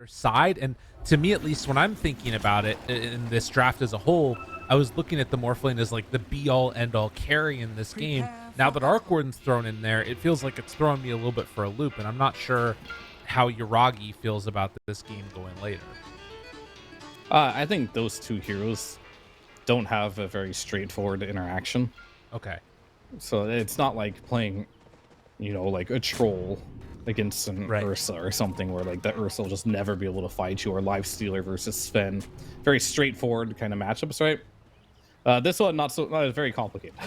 side. And to me, at least, when I'm thinking about it in this draft as a whole, I was looking at the Morphling as like the be-all end-all carry in this game. Now that Arc Warden's thrown in there, it feels like it's throwing me a little bit for a loop, and I'm not sure how Yuragi feels about this game going later. I think those two heroes don't have a very straightforward interaction. Okay. So it's not like playing, you know, like a troll against an Ursa or something where like the Ursa will just never be able to fight you, or Lifestealer versus Sven. Very straightforward kind of matchups, right? This one not very complicated.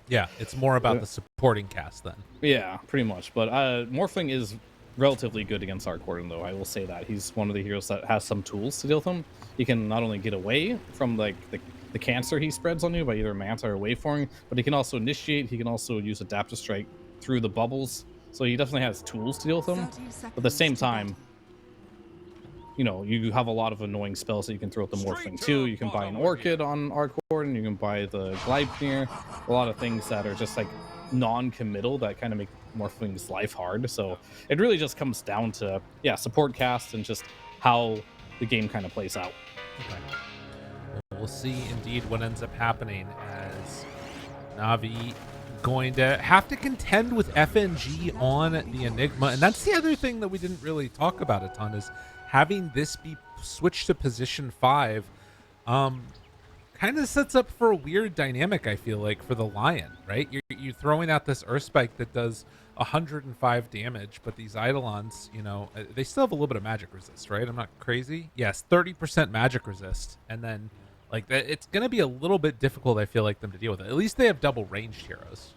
Yeah, it's more about the supporting cast then. Yeah, pretty much. But Morphling is relatively good against Arc Warden, though. I will say that he's one of the heroes that has some tools to deal with him. He can not only get away from like the cancer he spreads on you by either Manta or Waveforming, but he can also initiate. He can also use Adaptive Strike through the bubbles. So he definitely has tools to deal with him. But at the same time, you know, you have a lot of annoying spells that you can throw at the Morphling too. You can buy an Orchid on Arc Warden. You can buy the Gleipnir. A lot of things that are just like non-committal that kind of make Morphling's life hard. So it really just comes down to, yeah, support cast and just how the game kind of plays out. Okay. We'll see indeed what ends up happening, as Navi going to have to contend with FNG on the Enigma. And that's the other thing that we didn't really talk about a ton, is having this be switched to position 5 kind of sets up for a weird dynamic, I feel like, for the Lion, right? You're throwing out this Earth Spike that does 105 damage, but these Eidolons, you know, they still have a little bit of magic resist, right? I'm not crazy. Yes, 30% magic resist. And then, like, it's going to be a little bit difficult, I feel like, them to deal with it. At least they have double ranged heroes.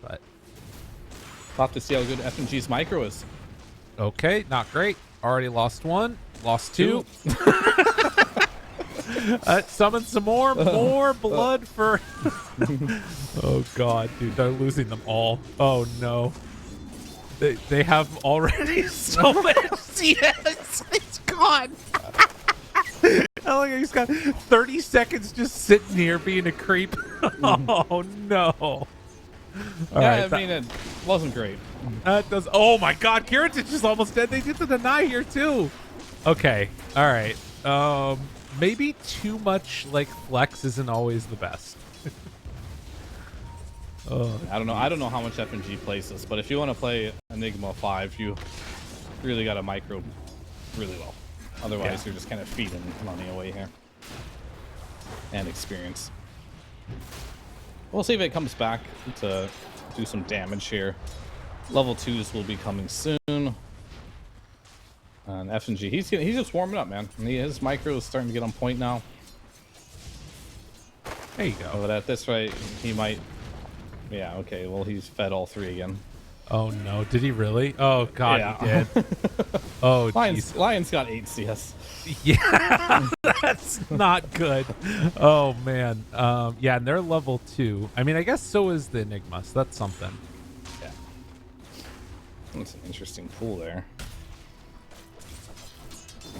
But we'll have to see how good FNG's micro is. Okay, not great. Already lost one, lost two. Summon some more blood for... Oh god, dude, they're losing them all. Oh no. They have already so much CS. It's gone. He's got 30 seconds just sitting here being a creep. Oh no. Yeah, I mean, it wasn't great. That does. Oh my god, Kiritich is almost dead. They get the deny here too. Okay, all right. Maybe too much like flex isn't always the best. I don't know how much FNG plays this, but if you want to play Enigma 5, you really got to micro really well. Otherwise, you're just kind of feeding money away here and experience. We'll see if it comes back to do some damage here. Level 2s will be coming soon. And FNG, he's just warming up, man. His micro is starting to get on point now. There you go. But at this rate, he might... Yeah, okay, well, he's fed all 3 again. Oh, no. Did he really? Oh, God, yeah. He did. Oh, Lion's got 8 CS. Yeah, that's not good. Oh, man. Yeah, and they're level 2. I mean, I guess so is the Enigma, so that's something. Yeah. That's an interesting pool there.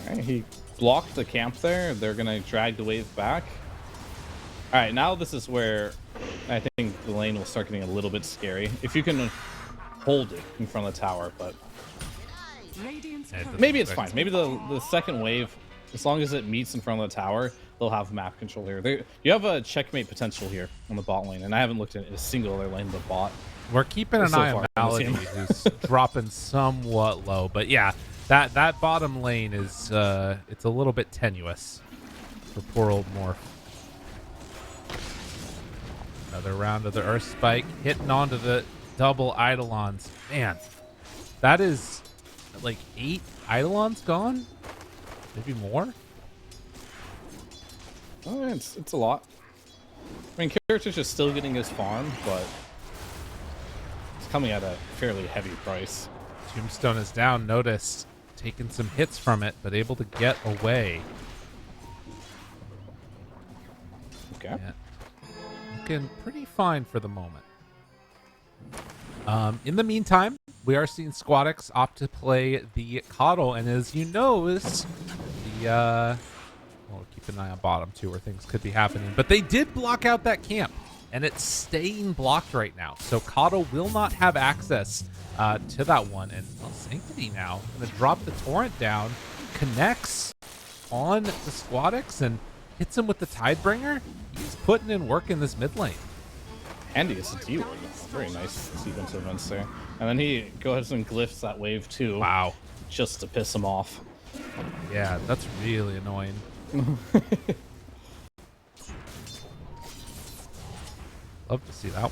All right, he blocked the camp there. They're going to drag the wave back. All right, now this is where I think the lane will start getting a little bit scary. If you can hold it in front of the tower, but maybe it's fine. Maybe the second wave, as long as it meets in front of the tower, they'll have map control here. You have a checkmate potential here on the bot lane, and I haven't looked at a single other lane but bot. We're keeping an eye on Malady, who's dropping somewhat low, but yeah, that bottom lane is it's a little bit tenuous for poor old Morph. Another round of the Earth Spike, hitting onto the double Eidolons. Man, that is like 8 Eidolons gone? Maybe more? Oh, it's a lot. I mean, Kiritich is still getting his farm, but it's coming at a fairly heavy price. Tombstone is down, noticed. Taking some hits from it, but able to get away. Okay. Yeah. Looking pretty fine for the moment. In the meantime, we are seeing Squadix opt to play the Coddle, and as you notice, well, keep an eye on bottom too, where things could be happening. But they did block out that camp. and it's staying blocked right now. So Kato will not have access to that one. And Sanctity now going to drop the torrent down, connects on the Squadix and hits him with the Tidebringer. He's putting in work in this mid lane. Handy as a T-word. Very nice sequence of events there. And then he goes and glyphs that wave too. Wow. Just to piss him off. Yeah, that's really annoying. Love to see that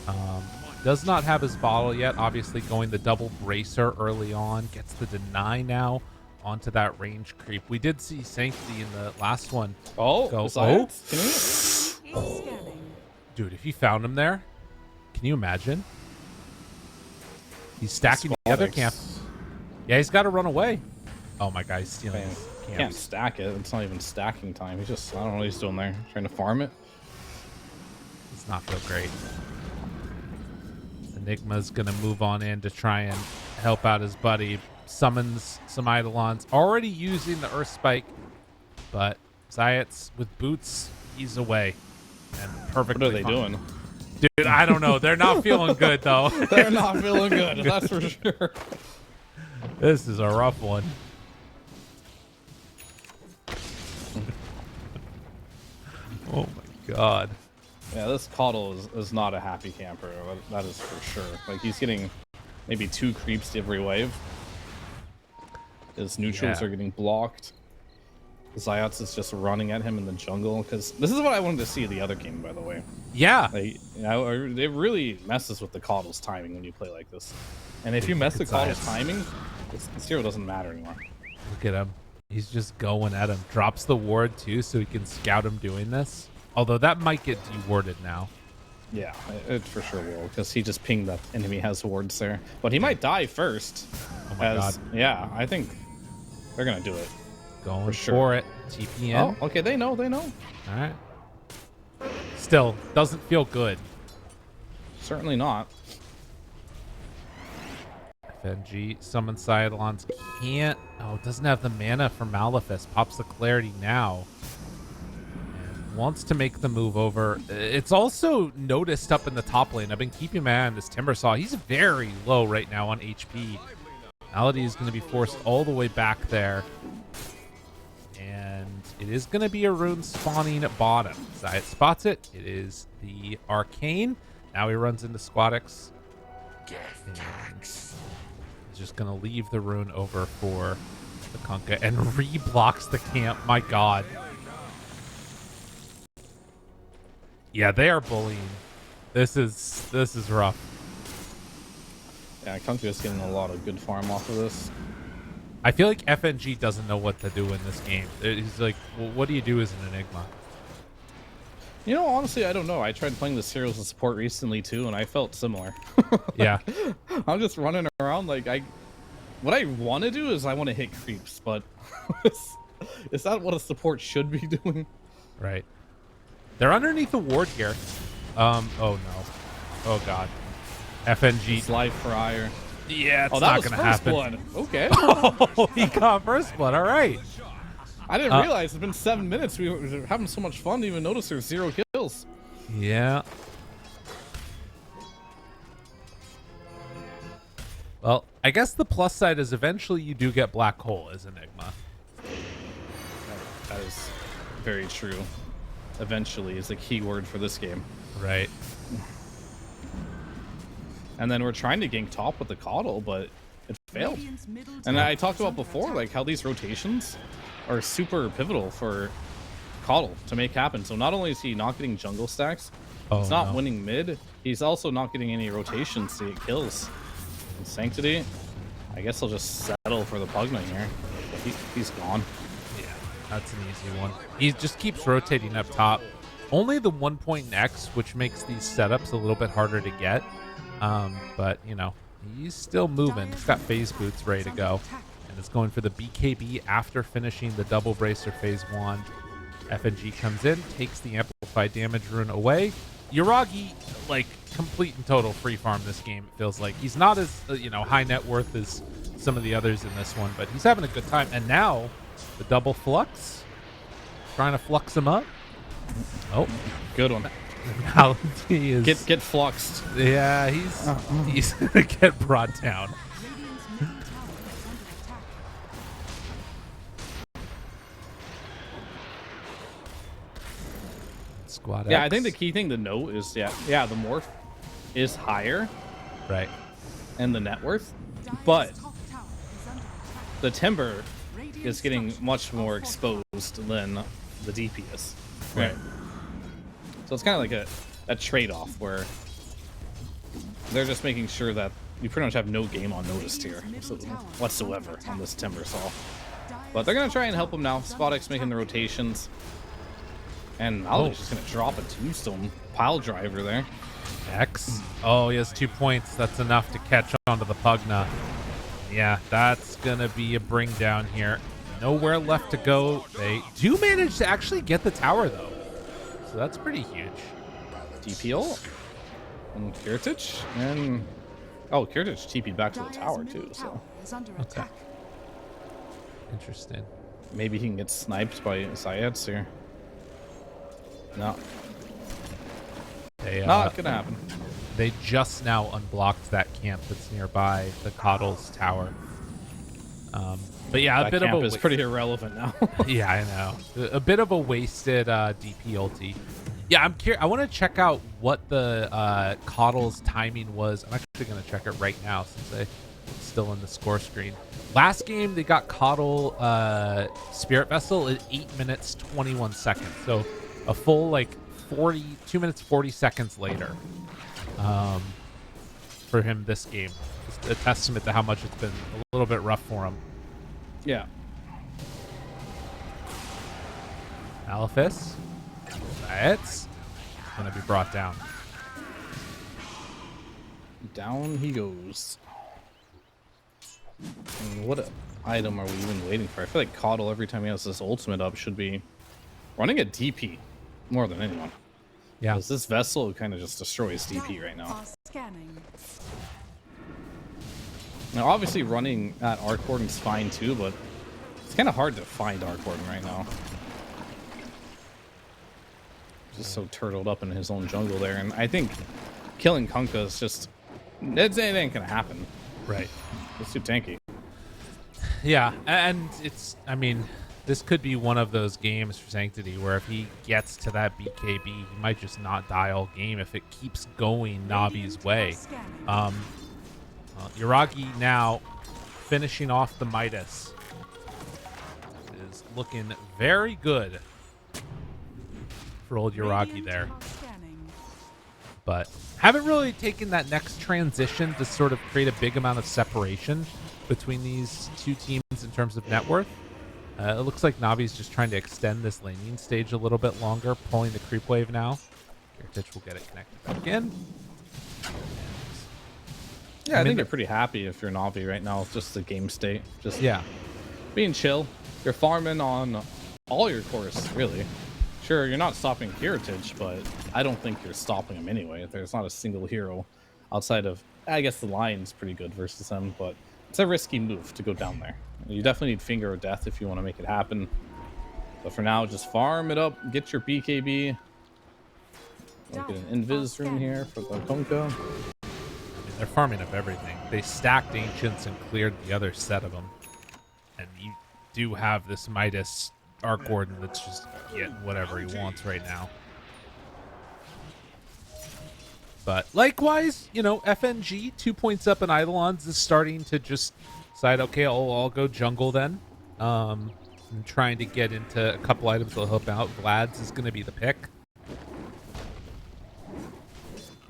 one. Does not have his bottle yet. Obviously going the double bracer early on. Gets the deny now onto that range creep. We did see Sanctity in the last one. Oh, go. Oh. Dude, if you found him there, can you imagine? He's stacking the other camp. Yeah, he's got to run away. Oh my God, he's stealing his camps. Can't stack it. It's not even stacking time. He's just, I don't know what he's doing there. Trying to farm it. Does not feel great. Enigma's going to move on in to try and help out his buddy. Summons some Eidolons. Already using the Earth Spike, but Zayat's with boots. He's away. And perfectly What are they doing? Dude, I don't know. They're not feeling good, though. They're not feeling good, that's for sure. This is a rough one. Oh my God. Yeah, this Caudle is not a happy camper. That is for sure. Like, he's getting maybe 2 creeps every wave. His neutrals are getting blocked. Zayats is just running at him in the jungle, because this is what I wanted to see in the other game, by the way. Yeah. Like, you know, it really messes with the Caudle's timing when you play like this. And if you mess with Caudle's timing, this hero doesn't matter anymore. Look at him. He's just going at him. Drops the ward too, so he can scout him doing this. Although that might get dewarded now. Yeah, it for sure will, because he just pinged that enemy has wards there. But he might die first. Oh my God. Yeah, I think they're going to do it. Going for it. TP in. Oh, okay, they know. All right. Still, doesn't feel good. Certainly not. FNG summons Eidolons. Can't. Oh, doesn't have the mana for Malefice. Pops the clarity now. And wants to make the move over. It's also noticed up in the top lane. I've been keeping my eye on this Timbersaw. He's very low right now on HP. Malady is going to be forced all the way back there. And it is going to be a rune spawning at bottom. Zayat spots it. It is the Arcane. Now he runs into Squadix. He's just going to leave the rune over for the Kunkka and re-blocks the camp. My God. Yeah, they are bullying. This is rough. Yeah, Kunkka is getting a lot of good farm off of this. I feel like FNG doesn't know what to do in this game. He's like, well, what do you do as an Enigma? You know, honestly, I don't know. I tried playing this hero as a support recently too, and I felt similar. Yeah. I'm just running around like what I want to do is I want to hit creeps, but is that what a support should be doing? Right. They're underneath the ward here. Oh no. Oh God. FNG. Live Friar. Yeah, it's not gonna happen. Blood. Okay. Oh, he got first blood. All right. I didn't realize it's been 7 minutes. We were having so much fun to even notice there's 0 kills. Yeah. Well, I guess the plus side is eventually you do get Black Hole as Enigma. That is very true. Eventually is a key word for this game. Right. And then we're trying to gank top with the Caudle, but it failed. And I talked about before, like how these rotations are super pivotal for Caudle to make happen. So not only is he not getting jungle stacks, he's not winning mid, he's also not getting any rotations to get kills. And Sanctity, I guess he'll just settle for the Pugna here. He's gone. Yeah, that's an easy one. He just keeps rotating up top. Only the 1 point in X, which makes these setups a little bit harder to get. But, you know, he's still moving. He's got phase boots ready to go. And it's going for the BKB after finishing the double bracer phase 1. FNG comes in, takes the amplified damage rune away. Yuragi, like, complete and total free farm this game, it feels like. He's not as, you know, high net worth as some of the others in this one, but he's having a good time. And now, the double flux. Trying to flux him up. Oh. Good one. Malady is Get fluxed. yeah, he's gonna get brought down. Squad Yeah, X. I think the key thing to note is the morph is higher, right. and the net worth, but the timber is getting much more exposed than the DP is. Right. So it's kind of like a trade-off where they're just making sure that you pretty much have no game on noticed here whatsoever on this timber saw. But they're gonna try and help him now. Squad X making the rotations. And Malady's just gonna drop a tombstone pile driver there. X. Oh, he has 2 points. That's enough to catch onto the Pugna. Yeah, that's gonna be a bring down here. Nowhere left to go. They do manage to actually get the tower though, so that's pretty huge. DPO and Kiritich, and Kiritich TP'd back to the tower too. So Okay. Interesting. maybe he can get sniped by Syeds here. No, They, not gonna happen. They just now unblocked that camp that's nearby the Coddle's tower. But yeah, That camp is pretty irrelevant now. Yeah, I know. A bit of a wasted DP ulti. Yeah, I'm curious. I want to check out what the Coddle's timing was. I'm actually going to check it right now since it's still in the score screen. Last game, they got Coddle Spirit Vessel at 8 minutes 21 seconds. So a full like 2 minutes 40 seconds later for him this game. Just a testament to how much it's been a little bit rough for him. Yeah. Malphus. It's going to be brought down. Down he goes. And what item are we even waiting for? I feel like Coddle, every time he has this ultimate up, should be running a DP more than anyone. Yeah. Because this vessel kind of just destroys DP right now. Now, obviously, running at Arc Warden is fine too, but it's kind of hard to find Arc Warden right now. Just so turtled up in his own jungle there, and I think killing Kunkka is just it ain't gonna happen. Right. It's too tanky. Yeah, and it's, I mean, this could be one of those games for Sanctity where if he gets to that BKB, he might just not die all game if it keeps going Navi's way. Yuragi now finishing off the Midas is looking very good for old Yuragi there. But haven't really taken that next transition to sort of create a big amount of separation between these two teams in terms of net worth. It looks like Navi's just trying to extend this laning stage a little bit longer, pulling the creep wave now. Kiritich will get it connected back in. Yeah, I think you're pretty happy if you're Navi right now. It's just the game state. Just being chill. You're farming on all your cores, really. Sure, you're not stopping Kiritich, but I don't think you're stopping him anyway. There's not a single hero outside of, I guess the Lion's pretty good versus him, but it's a risky move to go down there. You definitely need Finger of Death if you want to make it happen. But for now, just farm it up, get your BKB. Get an Invis room here for the Kunkka. They're farming up everything. They stacked Ancients and cleared the other set of them. And you do have this Midas Arc Warden that's just getting whatever he wants right now. But likewise, you know, FNG, 2 points up in Eidolons is starting to just decide, okay, I'll go jungle then. I'm trying to get into a couple items that'll help out. Vlad's is going to be the pick.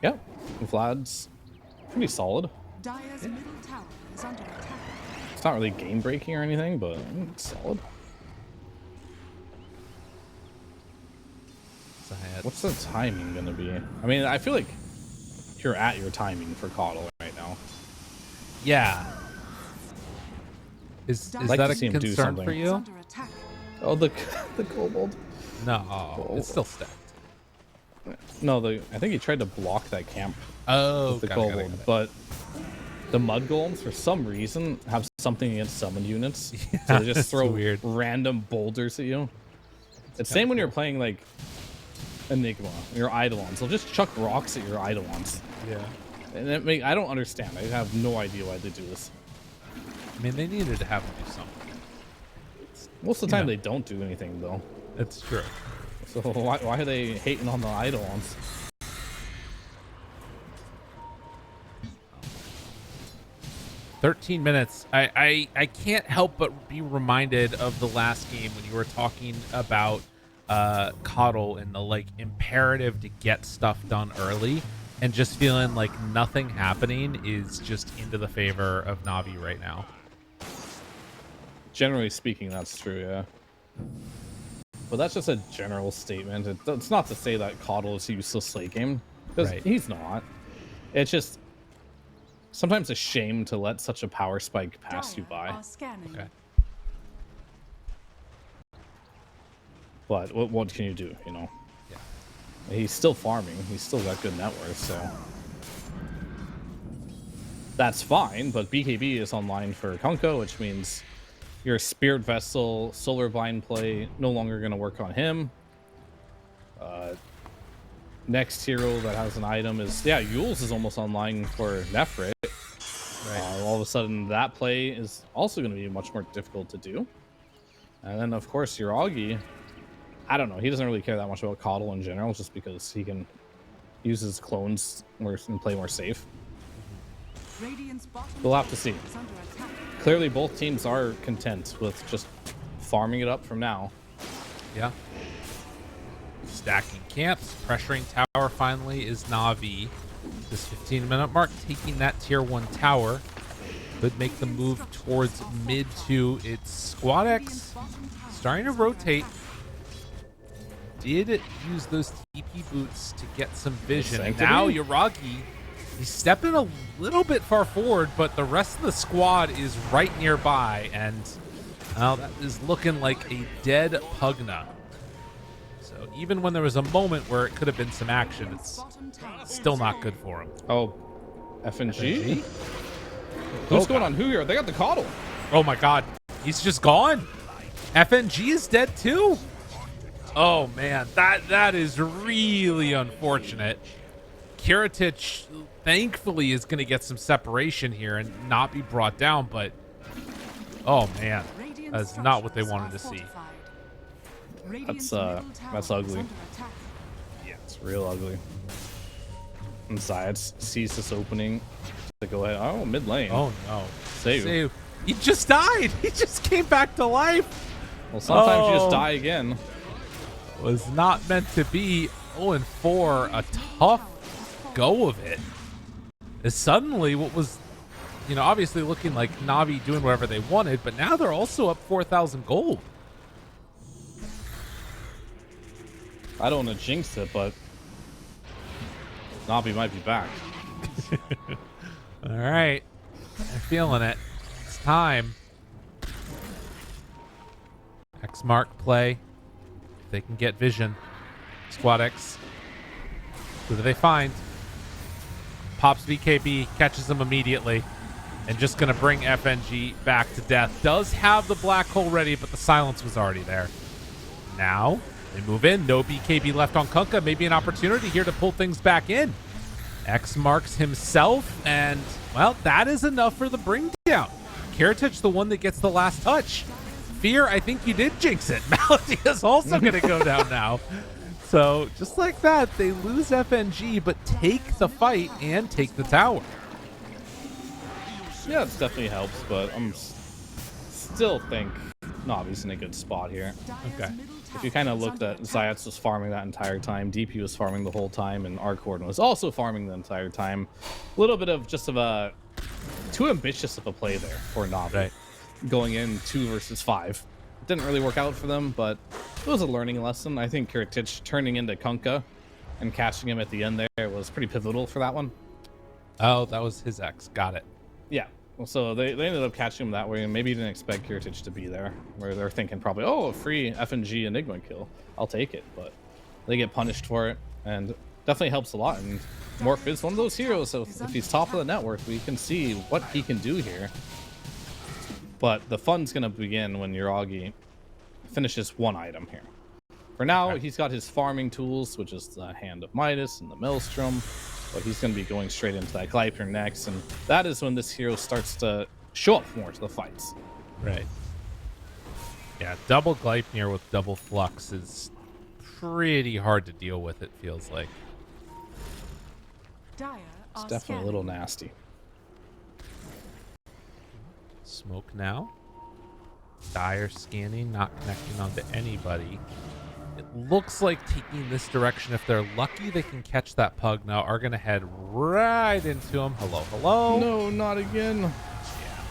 Yeah, Vlad's pretty solid. Dire's middle tower is under attack. It's not really game breaking or anything, but it's solid. What's the timing gonna be? I mean, I feel like you're at your timing for Coddle right now. Yeah. Is like that to a see him do concern something. for you? Under attack. Oh, the kobold. No, it's still stacked. No, I think he tried to block that camp. Oh, with the got it, kobold, but the mud golems for some reason have something against summoned units, so they just throw weird. random boulders at you. It's same when you're playing like Enigma, your Eidolons. They'll just chuck rocks at your Eidolons. Yeah. And I don't understand. I have no idea why they do this. I mean, they needed to have him do something. Most of the time, they don't do anything, though. That's true. So why are they hating on the Eidolons? "13 minutes. I can't help but be reminded of the last game when you were talking about Coddle and the like imperative to get stuff done early, and just feeling like nothing happening is just into the favor of Navi right now." Generally speaking, that's true, yeah. But that's just a general statement. It's not to say that Coddle is a useless late game, because Right. he's not. It's just sometimes a shame to let such a power spike pass you Dire by. are scanning. Okay. But what can you do, you know? Yeah. He's still farming. He's still got good net worth, so that's fine. But BKB is online for Kunkka, which means your Spirit Vessel, Solar Blind play no longer going to work on him. Next hero that has an item is, yeah, Yules is almost online for Nefrit. Right. All of a sudden, that play is also going to be much more difficult to do. And then, of course, your Augie, I don't know. He doesn't really care that much about Coddle in general, just because he can use his clones and play more safe. Radiant's bottom We'll have to see. is under attack. Clearly, both teams are content with just farming it up from now. Yeah. Stacking camps, pressuring tower finally is Navi. This 15-minute mark, taking that tier 1 tower. Could make the move towards mid 2. It's Squad X starting to rotate. Did use those TP boots to get some vision. And now Yuragi, he's stepping a little bit far forward, but the rest of the squad is right nearby. And that is looking like a dead Pugna. So even when there was a moment where it could have been some action, it's still not good for him. Oh, FNG? What's going on here? They got the Coddle. Oh my god, he's just gone. FNG is dead too. Oh man, that is really unfortunate. Kiritich thankfully is going to get some separation here and not be brought down, but oh man, that's not what they wanted to see. That's ugly. Yeah, it's real ugly. And Zayat sees this opening to go ahead. Oh, mid lane. Oh no, Save. He just died. He just came back to life. Well, sometimes you just die again. Was not meant to be. 0-4, a tough go of it. Is suddenly what was, obviously looking like Navi doing whatever they wanted, but now they're also up 4,000 gold. I don't want to jinx it, but Navi might be back. All right, I'm feeling it. It's time. X mark play. If they can get vision. Squad X. Who do they find? Pops BKB, catches him immediately, and just gonna bring FNG back to death. Does have the black hole ready, but the silence was already there. Now they move in. No BKB left on Kunkka. Maybe an opportunity here to pull things back in. X marks himself, and well, that is enough for the bring down. Kiritich, the one that gets the last touch. Fear, I think you did jinx it. Malady is also going to go down now. So just like that, they lose FNG, but take the fight and take the tower. Yeah, it definitely helps, but I'm still think Navi's in a good spot here. Okay. If you kind of looked at Zayat was farming that entire time, DP was farming the whole time, and Arcorden was also farming the entire time. A little bit of just of a too ambitious of a play there for Navi. Right. Going in 2 versus 5. It didn't really work out for them, but it was a learning lesson. I think Kiritich turning into Kunkka and catching him at the end there was pretty pivotal for that one. Oh, that was his X. Got it. Yeah. Well, so they ended up catching him that way, and maybe didn't expect Kiritich to be there, where they're thinking probably, oh, a free FNG Enigma kill. I'll take it, but they get punished for it, and definitely helps a lot. And Morph is one of those heroes, so if he's top of the network, we can see what he can do here. But the fun's going to begin when Yuragi finishes one item here. For now, Okay. he's got his farming tools, which is the Hand of Midas and the Maelstrom, but he's going to be going straight into that Gleipnir next, and that is when this hero starts to show up more to the fights. Right. Yeah, double Gleipnir with double Flux is pretty hard to deal with, it feels like. Dire It's are definitely a little nasty. Smoke now. Dire scanning, not connecting onto anybody. It looks like taking this direction, if they're lucky, they can catch that pug now, are going to head right into him. Hello, hello. No, not again. Yeah,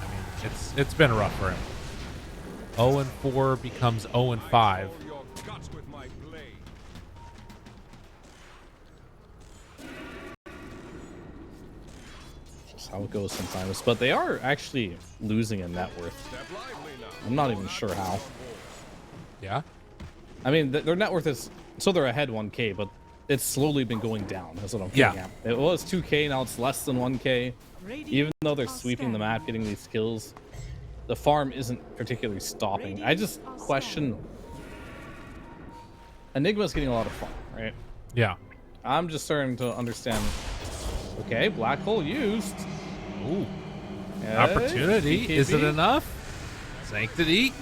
I mean, it's been rough for him. 0-4 becomes 0-5. That's how it goes sometimes. But they are actually losing a net worth. I'm not even sure how. Yeah? I mean, their net worth is... So they're ahead 1k, but it's slowly been going down. That's what I'm getting at. It was 2k, now it's less than 1k. Even though they're sweeping the map, getting these kills, the farm isn't particularly stopping. I just question... Enigma's getting a lot of farm, right? Yeah. I'm just starting to understand... Okay, Black Hole used. Ooh. Okay, Opportunity. BKB. Is it enough? Sanctity.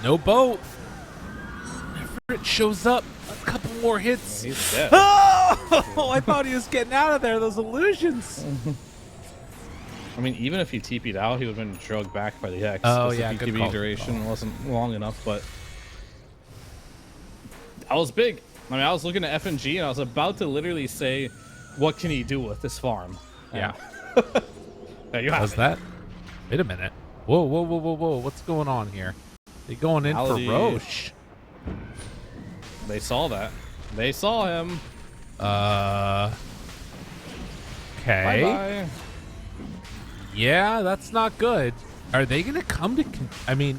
No boat. Whenever it shows up, a couple more hits. He's dead. Oh! I thought he was getting out of there. Those illusions. I mean, even if he TP'd out, he would have been drugged back by the X. Oh, because yeah, the good BKB call. duration wasn't long enough, but that was big. I mean, I was looking at FNG and I was about to literally say, what can he do with this farm? Yeah. There you have Was it. that? Wait a minute. Whoa, whoa, whoa, whoa, whoa. What's going on here? They going in Howdy. for Roche. They saw that. They saw him. Okay. Bye-bye. Yeah, that's not good. Are they going to come to... I mean,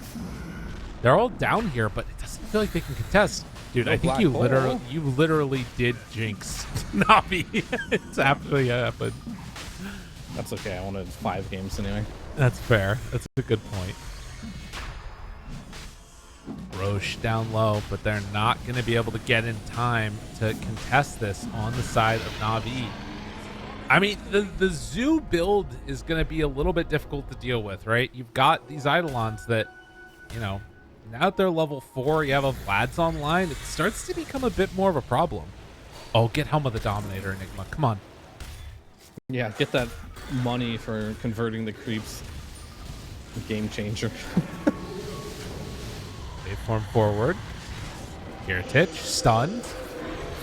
they're all down here, but it doesn't feel like they can contest. Dude, No I think black you hole. literally did jinx Navi. It's actually happened. That's okay. I wanted 5 games anyway. That's fair. That's a good point. Roche down low, but they're not going to be able to get in time to contest this on the side of Navi. I mean, the Zoo build is going to be a little bit difficult to deal with, right? You've got these Eidolons that, you know, now that they're level 4, you have a Vlad's online, it starts to become a bit more of a problem. Oh, get Helm of the Dominator, Enigma. Come on. Yeah, get that money for converting the creeps. Game changer. Waveform forward. Heritich, stunned.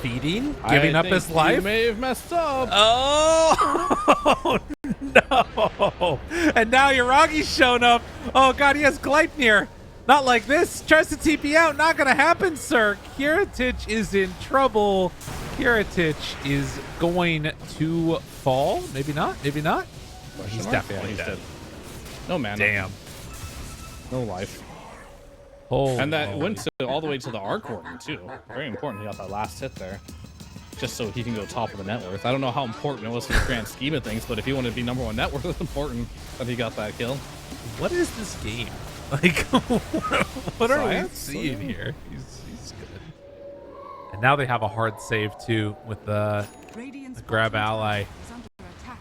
Feeding, giving up his life. You may have messed up. Oh no! And now Yaragi's shown up. Oh god, he has Gleipnir. Not like this. Tries to TP out. Not gonna happen, sir. Heritich is in trouble. Heritich is going to fall. Maybe not. Maybe not. He's definitely dead. No man. Damn. No life. Holy And that moly. went all the way to the Arc Warden too. Very important. He got that last hit there, just so he can go top of the net worth. I don't know how important it was for the grand scheme of things, but if he wanted to be #1 net worth, it's important that he got that kill. What is this game? Like, what are we Science? seeing here? He's good. And now they have a hard save too with the Radiant's grab bottom tower ally. is under attack.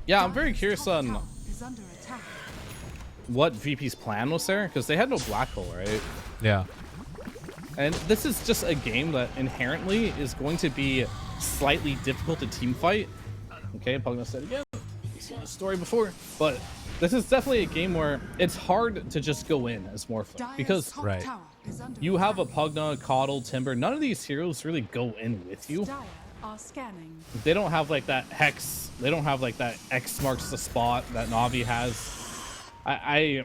Yeah, I'm very Dire's curious top on tower is under attack. what VP's plan was there, because they had no black hole, right? Yeah. And this is just a game that inherently is going to be slightly difficult to team fight. Okay, I'm probably gonna say it again. You've seen the story before, but this is definitely a game where it's hard to just go in as Morphin, Dire's because top Right. tower is under you have a attack. Pugna, Coddle, Timber. None of these heroes really go in with you. Dire are scanning. They don't have like that hex. They don't have like that X marks the spot that Navi has. I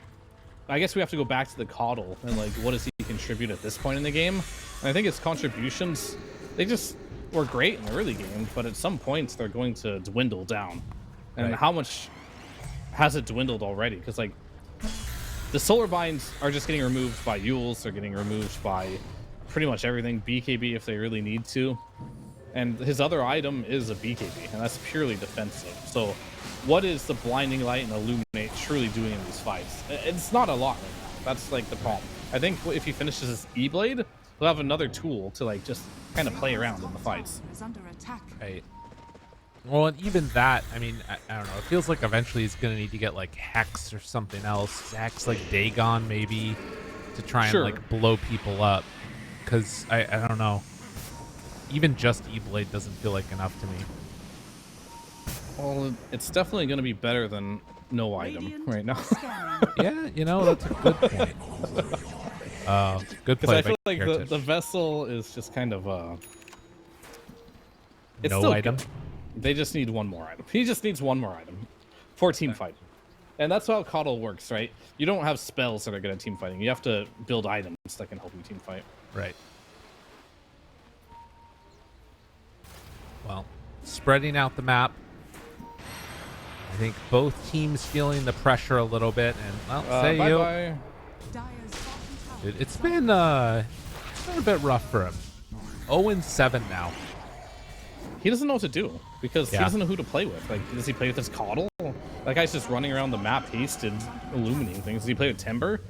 guess we have to go back to the Coddle and like, what does he contribute at this point in the game? And I think his contributions, they just were great in the early game, but at some points they're going to dwindle down. And Right. how much has it dwindled already? Because like the solar binds are just getting removed by Yules. They're getting removed by pretty much everything. BKB if they really need to. And his other item is a BKB, and that's purely defensive. So what is the Blinding Light and Illuminate truly doing in these fights? It's not a lot right now. That's like the problem. I think if he finishes his E-Blade, he'll have another tool to like just kind of play around in the fights. Is under attack. Right. Well, and even that, I mean, I don't know. It feels like eventually he's going to need to get like Hex or something else. Hex like Dagon maybe to try and like blow people up. Because I don't know. Even just E-Blade doesn't feel like enough to me. Well, it's definitely going to be better than no item right now. Yeah, you know, that's a good point. Good Because play I by feel like Heritage. the vessel is just kind of it's No still item? good. They just need one more item. He just needs one more item for team fighting. And that's how Coddle works, right? You don't have spells that are good at team fighting. You have to build items that can help you team fight. Right. Well, spreading out the map. I think both teams feeling the pressure a little bit, and well, say you. Bye-bye. It's been a bit rough for him. 0-7 now. He doesn't know what to do because he Yeah. doesn't know who to play with. Like, does he play with his Coddle? That guy's just running around the map, hasted, illuminating things. Does he play with Timber?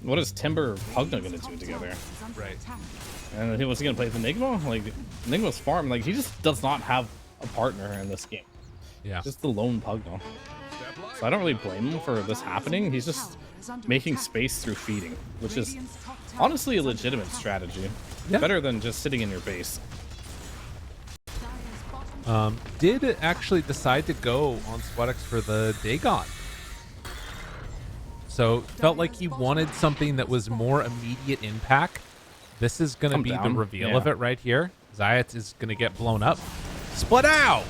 What is Timber and Pugna gonna do together? Right. And what's he gonna play with Enigma? Like, Enigma's farm. Like, he just does not have a partner in this game. Yeah. Just the lone Pugna. So I don't really blame him for this happening. He's just making space through feeding, which is honestly a legitimate strategy. Yeah. Better than just sitting in your base. Did actually decide to go on Sweatex for the Dagon. So felt like he wanted something that was more immediate impact. This is going to Come be the down. reveal Yeah. of it right here. Zayat is going to get blown up. Split out!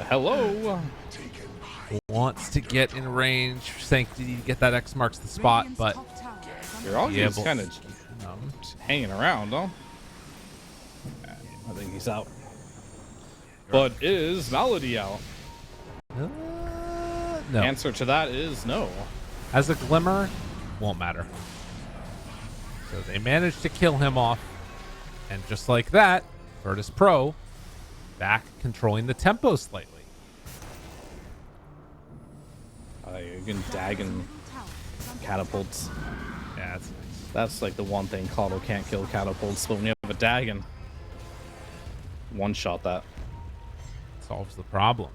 Hello. Wants to get in range. Sanctity to get that X marks the spot, but You're all Yeah, just but- kind of hanging around, though. I think he's out. But is Malady out? no. Answer to that is no. As a glimmer, won't matter. So they managed to kill him off. And just like that, Virtus.pro back controlling the tempo slightly. You can Dagon catapults. Yeah, that's nice. That's like the one thing Coddle can't kill catapults, but when you have a Dagon, one shot that. Solves the problem.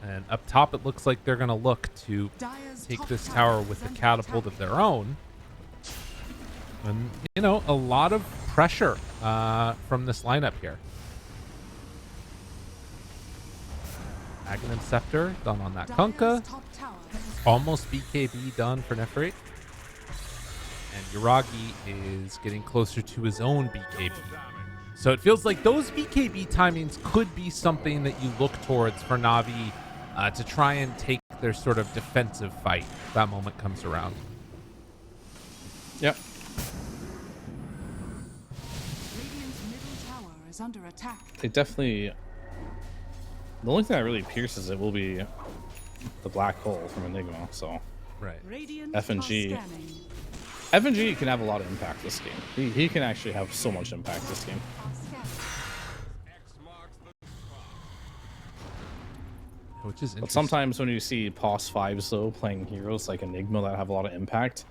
And up top, it looks like they're going to look to take this tower with a catapult of their own. And, you know, a lot of pressure from this lineup here. Aghanim Scepter done on that Kunkka. Almost BKB done for Nephite. And Yuragi is getting closer to his own BKB. So it feels like those BKB timings could be something that you look towards for Na'Vi to try and take their sort of defensive fight if that moment comes around. Yep. Radiant's middle tower is under attack. They definitely. The only thing that really pierces it will be the black hole from Enigma. So Right. Radiant FNG. are scanning. FNG can have a lot of impact this game. He can actually have so much impact this game. Are scanning. Which is interesting. But sometimes when you see POS 5s though playing heroes like Enigma that have a lot of impact,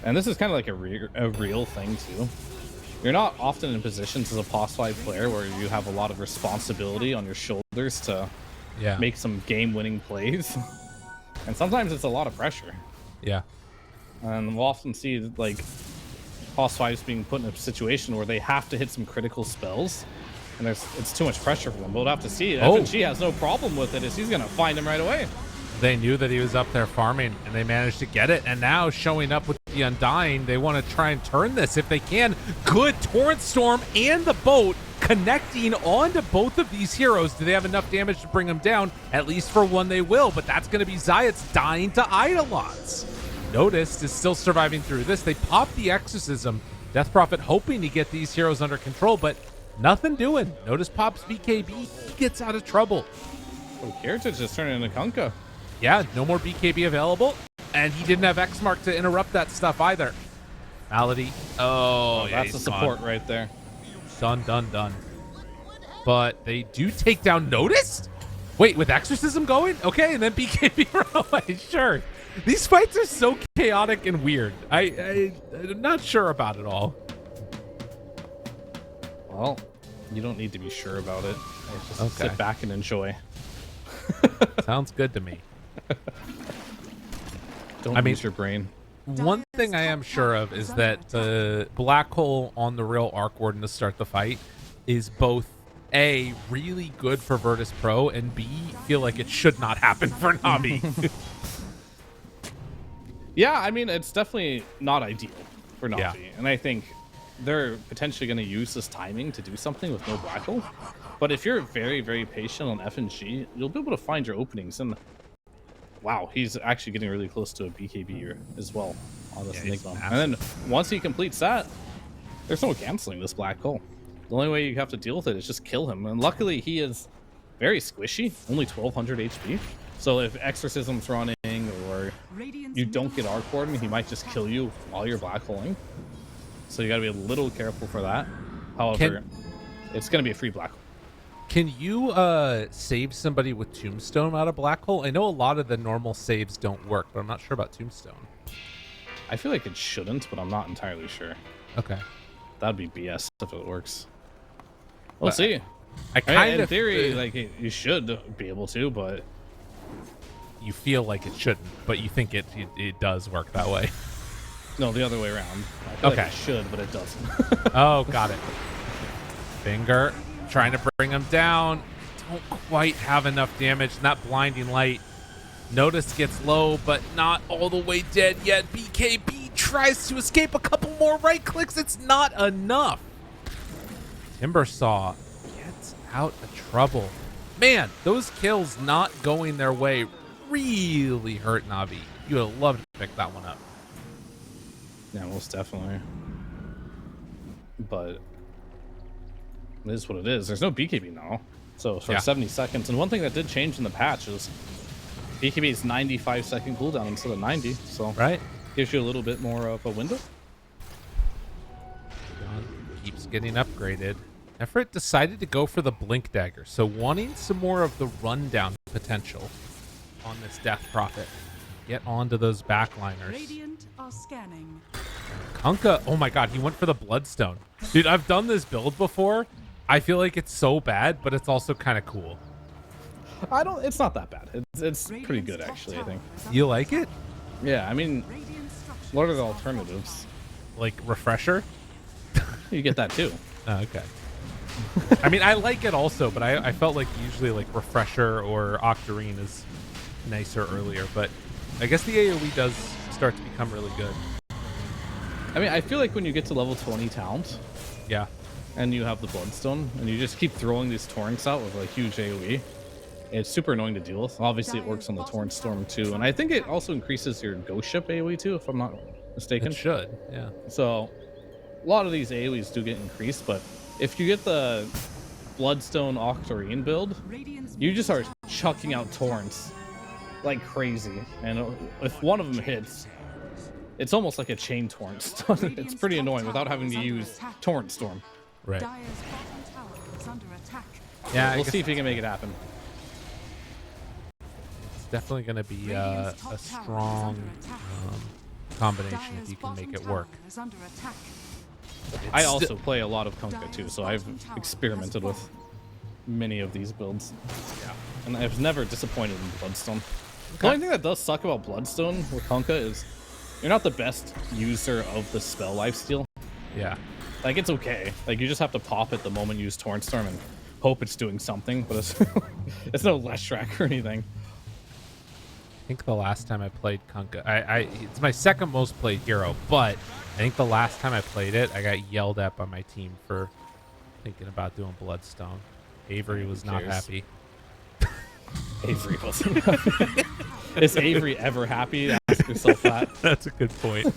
and this is kind of like a real thing too. You're not often in positions as a POS 5 player where you have a lot of responsibility on your shoulders to Yeah. make some game-winning plays, and sometimes it's a lot of pressure. Yeah. And we'll often see like POS 5s being put in a situation where they have to hit some critical spells, and it's too much pressure for them. But we'll have to see. Oh. FNG has no problem with it, as he's gonna find him right away. They knew that he was up there farming, and they managed to get it. And now showing up with the Undying, they want to try and turn this if they can. Good Torrent Storm and the boat connecting onto both of these heroes. Do they have enough damage to bring them down? At least for one they will, but that's going to be Zayat's dying to Eidolons. Noticed is still surviving through this. They pop the Exorcism. Death Prophet hoping to get these heroes under control, but nothing doing. Notice pops BKB. He gets out of trouble. Oh, Heritage is turning into Kunkka. Yeah, no more BKB available. And he didn't have X Mark to interrupt that stuff either. Malady. Oh, yeah, That's a he's support gone. right there. Done. But they do take down Noticed? Wait, with Exorcism going? Okay, and then BKB run away. Sure. These fights are so chaotic and weird. I'm not sure about it all. Well, you don't need to be sure about it. Just Okay. sit back and enjoy. Sounds good to me. Don't use your brain. One thing I am sure of is that the black hole on the real Arc Warden to start the fight is both A, really good for Virtus.pro, and B, feel like it should not happen for Navi. Yeah, I mean, it's definitely not ideal for Navi. Yeah. And I think they're potentially going to use this timing to do something with no black hole. But if you're very, very patient on F and G, you'll be able to find your openings. And wow, he's actually getting really close to a BKB as well on this Enigma. And then once he completes that, there's no canceling this black hole. The only way you have to deal with it is just kill him. And luckily, he is very squishy, only 1200 HP. So if Exorcism's running or you don't get Arc Warden, he might just kill you while you're black holing. So you gotta be a little careful for that. However, it's gonna be a free black hole. Can you save somebody with Tombstone out of black hole? I know a lot of the normal saves don't work, but I'm not sure about Tombstone. I feel like it shouldn't, but I'm not entirely sure. Okay. That'd be BS if it works. We'll see. I kind of in theory, like you should be able to, but you feel like it shouldn't, but you think it does work that way. No, the other way around. I feel Okay. like it should, but it doesn't. Oh, got it. Finger trying to bring him down. Don't quite have enough damage. Not blinding light. Notice gets low, but not all the way dead yet. BKB tries to escape a couple more right clicks. It's not enough. Timbersaw gets out of trouble. Man, those kills not going their way really hurt Navi. You would have loved to pick that one up. Yeah, most definitely. But it is what it is. There's no BKB now. So for 70 seconds. And one thing that did change in the patch is BKB is 95-second cooldown instead of 90. So Right. gives you a little bit more of a window. Keeps getting upgraded. Everett decided to go for the Blink Dagger, so wanting some more of the rundown potential on this Death Prophet. Get onto those backliners. Radiant are scanning. Kunkka, oh my god, he went for the Bloodstone. Dude, I've done this build before. I feel like it's so bad, but it's also kind of cool. It's not that bad. It's pretty good, actually, I think. You like it? Yeah, I mean, what are the alternatives? Like Refresher? You get that too. Oh, okay. I mean, I like it also, but I felt like usually like Refresher or Octarine is nicer earlier, but I guess the AoE does start to become really good. I mean, I feel like when you get to level 20 talent, Yeah. and you have the Bloodstone, and you just keep throwing these torrents out with like huge AoE, it's super annoying to deal with. Obviously, it works on the Torrent Storm too, and I think it also increases your Ghost Ship AoE too, if I'm not mistaken. It should, yeah. So, a lot of these AoEs do get increased, but if you get the Bloodstone Octarine build, you just are chucking out torrents like crazy, and if one of them hits, it's almost like a chain torrent. It's pretty annoying without having to use Torrent Storm. Right. Dire's bottom tower is under attack. Yeah, We'll see if we can make it happen. it's definitely going to be a strong combination if you can make it work. Is under attack. I also play a lot of Kunkka too, so I've experimented with many of these builds. Yeah. And I've never disappointed in Bloodstone. The only thing that does suck about Bloodstone with Kunkka is you're not the best user of the spell lifesteal. Yeah. Like, it's okay. Like, you just have to pop it the moment you use Torrent Storm and hope it's doing something, but it's no less track or anything. I think the last time I played Kunkka, it's my second most played hero, but I think the last time I played it, I got yelled at by my team for thinking about doing Bloodstone. Avery was not happy. Avery wasn't happy. Is Avery ever happy? Ask yourself that. That's a good point.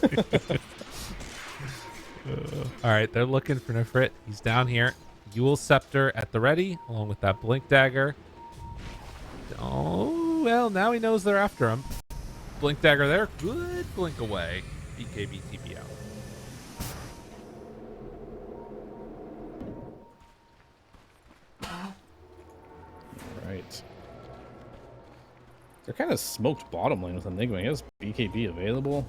All right, they're looking for Nefrit. He's down here. Yule Scepter at the ready, along with that Blink Dagger. Oh, well, now he knows they're after him. Blink Dagger there. Good blink away. BKB TP out. Right. They're kind of smoked bottom lane with Enigma. He has BKB available.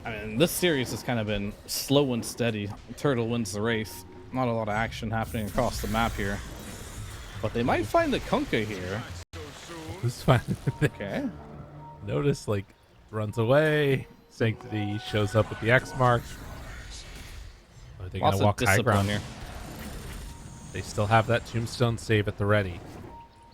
I mean, this series has kind of been slow and steady. Turtle wins the race. Not a lot of action happening across the map here. But they might find the Kunkka here. This is fine. Okay. Notice, like, runs away. Sanctity shows up with the X mark. Are they going Lots to of walk high discipline ground here. They still have that tombstone save at the ready.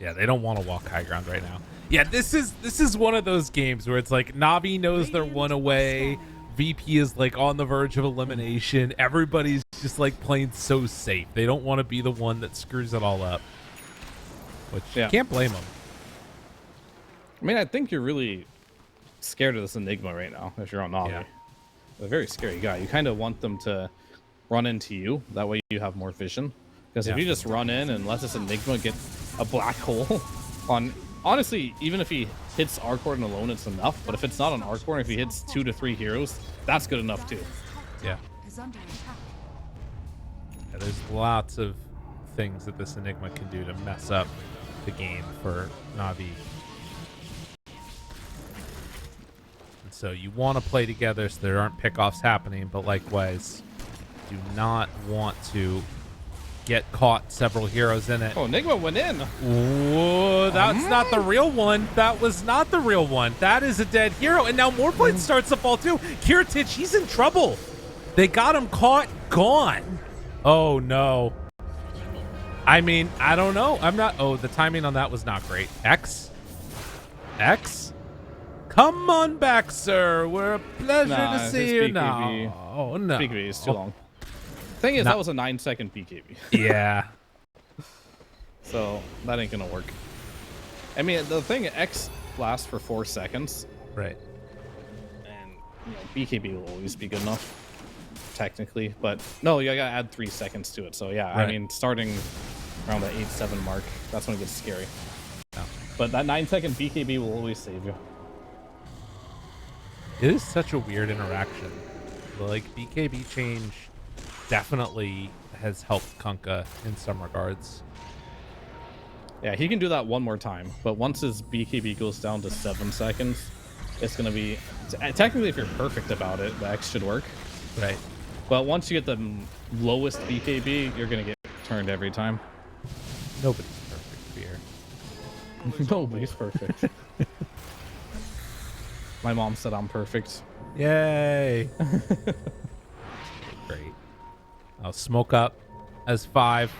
Yeah, they don't want to walk high ground right now. Yeah, this is one of those games where it's like Navi knows they're one away. VP is like on the verge of elimination. Everybody's just like playing so safe. They don't want to be the one that screws it all up. Which you can't blame them. I mean, I think you're really scared of this Enigma right now if you're on Navi. Yeah. A very scary guy. You kind of want them to run into you. That way you have more vision. Because if you just run in and let this Enigma get a black hole on... Honestly, even if he hits Arcorden alone, it's enough. But if it's not on Arcorden, if he hits 2 to 3 heroes, that's good enough too. Yeah. Yeah, there's lots of things that this Enigma can do to mess up the game for Navi. And so you want to play together so there aren't pickoffs happening, but likewise, do not want to get caught several heroes in it. Oh, Enigma went in. Whoa, that's not the real one. That was not the real one. That is a dead hero. And now Moreblade starts to fall too. Kiritich, he's in trouble. They got him caught, gone. Oh, no. I mean, I don't know. I'm not. Oh, the timing on that was not great. X? Come on back, sir. We're a pleasure to see you now. Oh, no. BKB is too long. Thing is, that was a 9-second BKB. Yeah. So that ain't gonna work. I mean, the thing, X lasts for 4 seconds. Right. And BKB will always be good enough, technically. But no, you gotta add 3 seconds to it. So yeah, Right. I mean, starting around the 8-7 mark, that's when it gets scary. Yeah. But that 9-second BKB will always save you. It is such a weird interaction. Like, BKB change definitely has helped Kunkka in some regards. Yeah, he can do that one more time, but once his BKB goes down to 7 seconds, it's going to be... Technically, if you're perfect about it, the X should work. Right. But once you get the lowest BKB, you're going to get turned every time. Nobody's perfect here. Nobody's perfect. My mom said I'm perfect. Yay. Great. I'll smoke up as 5.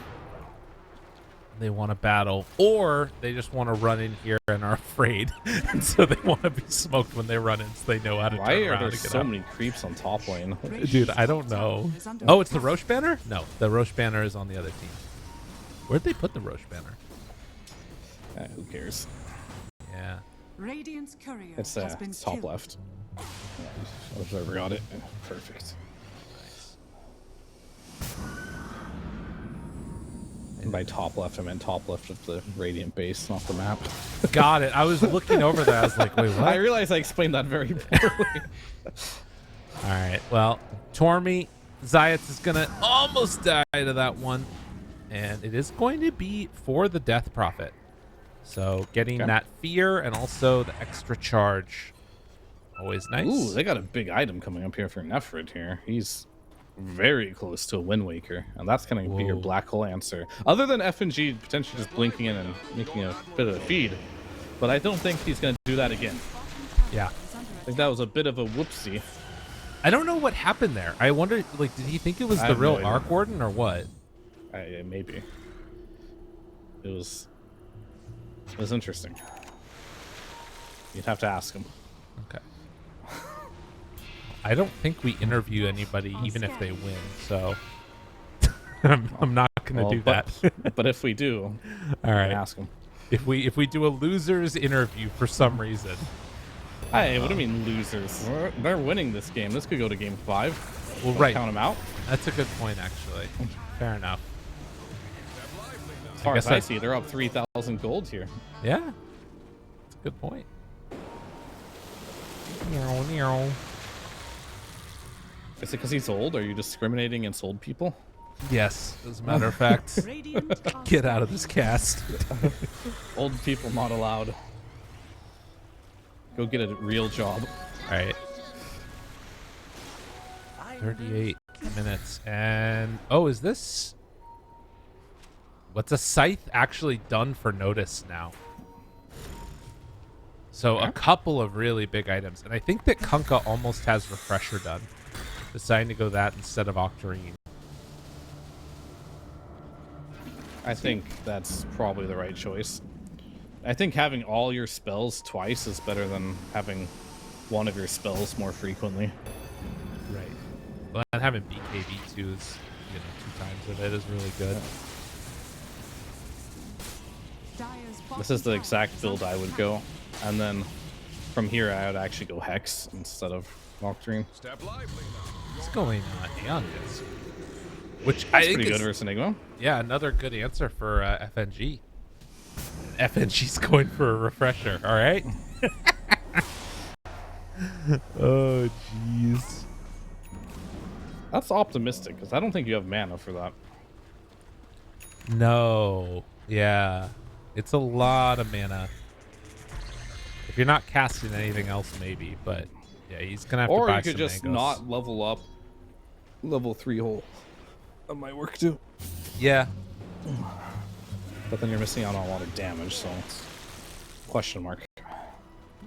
They want to battle, or they just want to run in here and are afraid, and so they want to be smoked when they run in, so they know how to Why turn are around there and get so out. many creeps on top lane? Dude, I don't know. Oh, it's the Roche banner? No, the Roche banner is on the other team. Where'd they put the Roche banner? Who cares? Yeah. Radiant's courier It's has been top killed. left. Observer got it. Perfect. And by top left, I meant top left of the Radiant base, not the map. Got it. I was looking over there. I was like, wait, what? I realized I explained that very poorly. All right. Well, Tormy, Zayats is going to almost die to that one. And it is going to be for the Death Prophet. So getting that fear and also the extra charge. Always nice. Ooh, they got a big item coming up here for Nefrid here. He's very close to a Wind Waker, and that's going to be your black hole answer. Other than FNG potentially just blinking in and making a bit of a feed, but I don't think he's going to do that again. Yeah. I think that was a bit of a whoopsie. I don't know what happened there. I wonder, like, did he think it was the real Arc Warden or what? Maybe. It was interesting. You'd have to ask him. Okay. I don't think we interview anybody even if they win, so I'm not gonna do that. But if we do, all right, ask him. If we do a losers interview for some reason. Hey, what do you mean losers? They're winning this game. This could go to game 5. Well, right. Count them out. That's a good point, actually. Fair enough. As far as I see, they're up 3,000 gold here. Yeah, that's a good point. Meow. Is it because he's old? Are you discriminating against old people? Yes, as a matter of fact. Radiant are Get out of this cast. Old people not allowed. Go get a real job. All right. 38 minutes. And, oh, is this... What's a scythe actually done for Natus now? So a couple of really big items. And I think that Kunkka almost has Refresher done. Deciding to go that instead of Octarine. I think that's probably the right choice. I think having all your spells twice is better than having one of your spells more frequently. Right. Well, and having BKB2s, you know, 2 times of it is really good. This is the exact build I would go. And then from here, I would actually go Hex instead of Octarine. What's going on? Aeon Disc. Which I That's think pretty is, good versus Enigma. yeah, another good answer for FNG. FNG's going for a refresher, all right? Oh, jeez. That's optimistic, because I don't think you have mana for that. No. Yeah. It's a lot of mana. If you're not casting anything else, maybe. But, yeah, he's going to have to Or buy you could some just mangoes. not level up level 3 hole. That might work too. Yeah. But then you're missing out on a lot of damage, so question mark.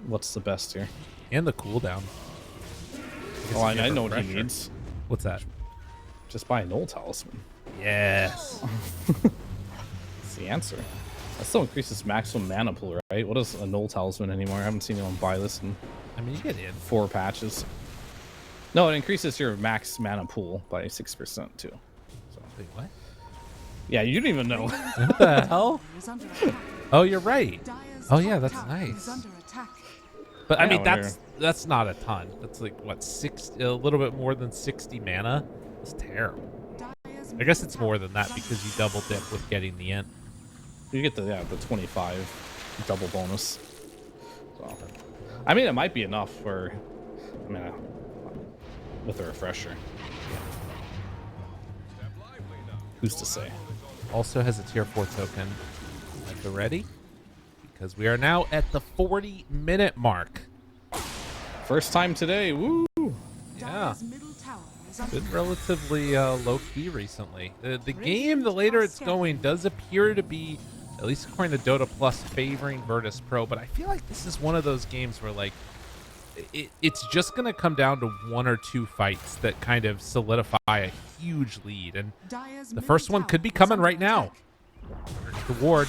What's the best here? And the cooldown. Oh, I know what he Refresher. needs. What's that? Just buy a Null Talisman. Yes. That's the answer. That still increases maximum mana pool, right? What is a Null Talisman anymore? I haven't seen anyone buy this in I mean, you get in. 4 patches. No, it increases your max mana pool by 6% too. Wait, what? Yeah, you didn't even know. What the hell? is under attack. Oh, you're right. Dire's Oh, yeah, top that's tower nice. is under attack. But I Yeah, mean, when that's not a ton. That's like what, a little bit more than 60 mana. That's terrible. Dire's I guess it's middle more tower than that is under because you double dip with getting the int. You get the 25 double bonus. So, I mean, it might be enough for, I mean, with a refresher. Who's to say? Also has a tier 4 token at the ready because we are now at the 40-minute mark. First time today. Woo! Yeah. Dire's middle tower is under Been relatively low key recently. The game, the later it's going, does appear to be, at least according to Dota Plus, favoring Virtus.pro. But I feel like this is one of those games where like it's just gonna come down to 1 or 2 fights that kind of solidify a huge lead, and Dire's the middle first one tower could be is coming under right now. attack. The ward.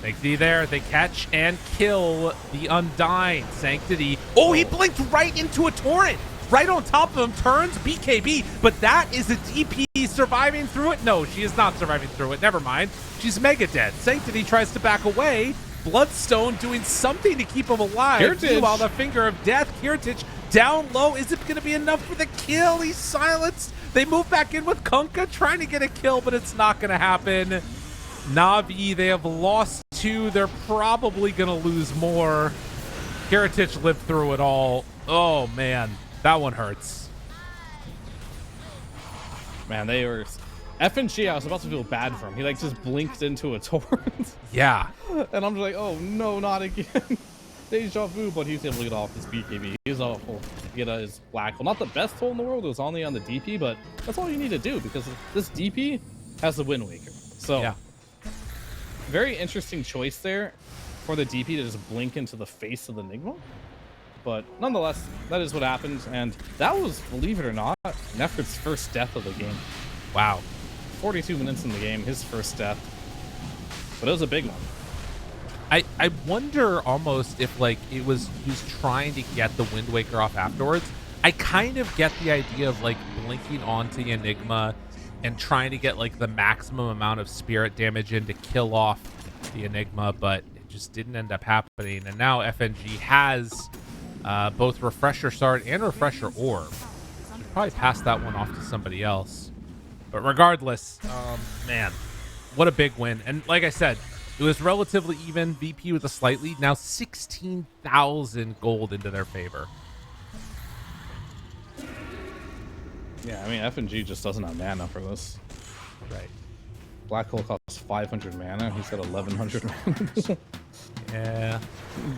Sanctity there. They catch and kill the Undying. Sanctity. Oh, he blinked right into a torrent. Right on top of him. Turns BKB. But that is a DP surviving through it. No, she is not surviving through it. Never mind. She's mega dead. Sanctity tries to back away. Bloodstone doing something to keep him alive. Heritage. While the finger of death. Heritage down low. Is it going to be enough for the kill? He's silenced. They move back in with Kunkka trying to get a kill, but it's not going to happen. Na'Vi, they have lost 2. They're probably going to lose more. Heritage lived through it all. Oh, man. That one hurts. Man, they were... FNG, I was about to feel bad for him. He like just blinked into a torrent. Yeah. And I'm just like, oh no, not again. Deja vu, but he was able to get off his BKB. He was able to get his black hole. Not the best hole in the world. It was only on the DP, but that's all you need to do because this DP has the Wind Waker. So, Yeah. very interesting choice there for the DP to just blink into the face of the Enigma. But nonetheless, that is what happened. And that was, believe it or not, Nefrit's first death of the game. Wow. 42 minutes in the game, his first death. But it was a big one. I wonder almost if like it was he was trying to get the Wind Waker off afterwards. I kind of get the idea of like blinking onto the Enigma and trying to get like the maximum amount of spirit damage in to kill off the Enigma, but it just didn't end up happening. And now FNG has both Refresher Sword and Refresher Orb. Should probably pass that one off to somebody else. But regardless, man, what a big win. And like I said, it was relatively even. VP with a slight lead. Now 16,000 gold into their favor. Yeah, I mean, FNG just doesn't have mana for this. Right. Black hole costs 500 mana. He's got 1100 mana. Yeah.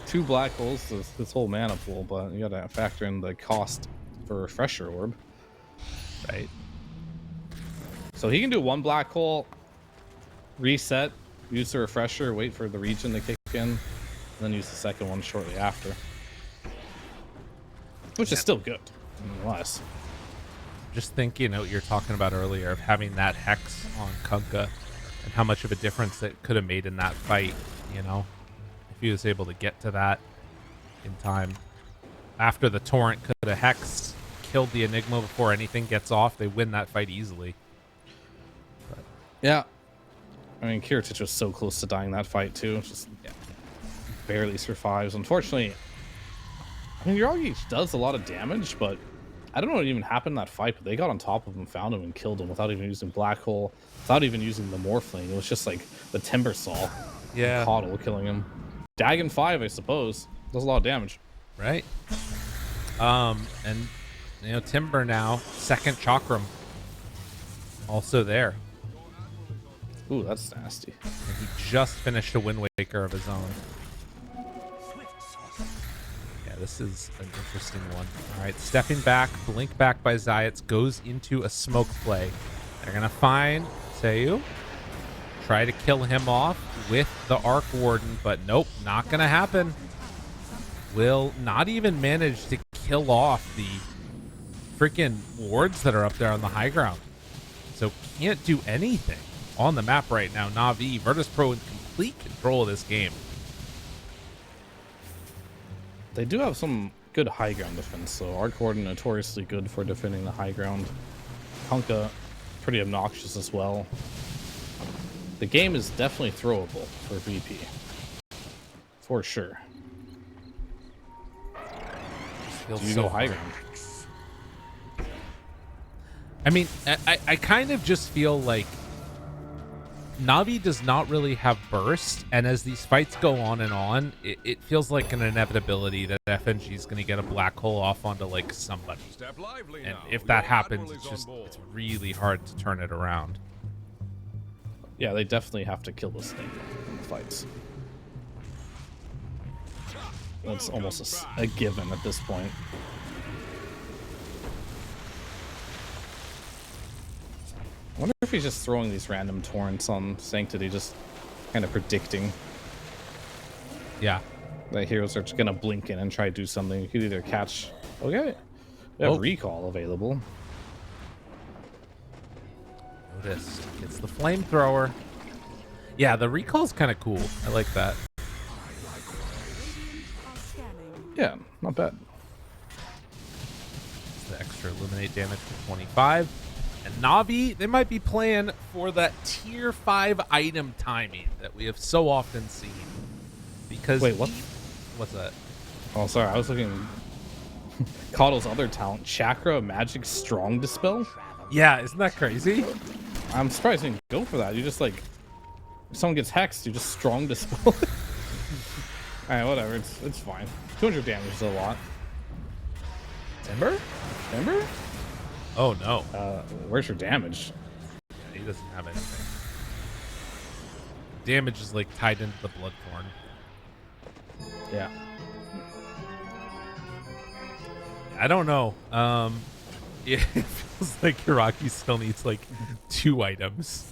2 black holes, this whole mana pool, but you gotta factor in the cost for refresher orb. Right. So he can do 1 black hole, reset, use the refresher, wait for the region to kick in, and then use the second one shortly after. Which is still good, nonetheless. Just thinking what you're talking about earlier of having that hex on Kunkka and how much of a difference that could have made in that fight, you know, if he was able to get to that in time. After the torrent could have hexed, killed the Enigma before anything gets off, they win that fight easily. But, Yeah. I mean, Kiritich was so close to dying that fight, too. Just barely survives. Unfortunately, I mean, Yuragi does a lot of damage, but I don't know what even happened in that fight, but they got on top of him, found him, and killed him without even using Black Hole, without even using the Morphling. It was just like the Timber Saw. yeah. Coddle killing him. Dagon 5, I suppose. Does a lot of damage. Right. And, you know, Timber now, second Chakram. Also there. Ooh, that's nasty. And he just finished a Wind Waker of his own. Yeah, this is an interesting one. All right, stepping back, blink back by Zayats, goes into a smoke play. They're going to find Seiyu, try to kill him off with the Arc Warden, but nope, not going to happen. Will not even manage to kill off the freaking wards that are up there on the high ground. So can't do anything on the map right now. Na'Vi, Virtus.pro in complete control of this game. They do have some good high ground defense, so Arc Warden notoriously good for defending the high ground. Kunkka, pretty obnoxious as well. The game is definitely throwable for VP. For sure. Feels Do you so go high hard. ground? I mean, I kind of just feel like Na'Vi does not really have burst, and as these fights go on, it feels like an inevitability that FNG is going to get a black hole off onto like somebody. And if that happens, it's really hard to turn it around. Yeah, they definitely have to kill the snake in the fights. That's almost a given at this point. I wonder if he's just throwing these random torrents on Sanctity, just kind of predicting Yeah. that heroes are just gonna blink in and try to do something. You could either catch. Okay, we have recall available. Noticed. It's the flamethrower. Yeah, the recall's kind of cool. I like that. Yeah, not bad. It's the extra eliminate damage for 25. And Na'Vi, they might be playing for that tier 5 item timing that we have so often seen. Because Wait, what? What's that? Oh, sorry, I was looking. Coddle's other talent, Chakra Magic Strong Dispel. Yeah, isn't that crazy? I'm surprised you didn't go for that. You just like, if someone gets hexed, you just Strong Dispel. Alright, whatever. It's fine. 200 damage is a lot. Timber? Timber? Oh, no. Where's your damage? He doesn't have anything. Damage is like tied into the Bloodthorn. Yeah. I don't know. It feels like Hiraki still needs like 2 items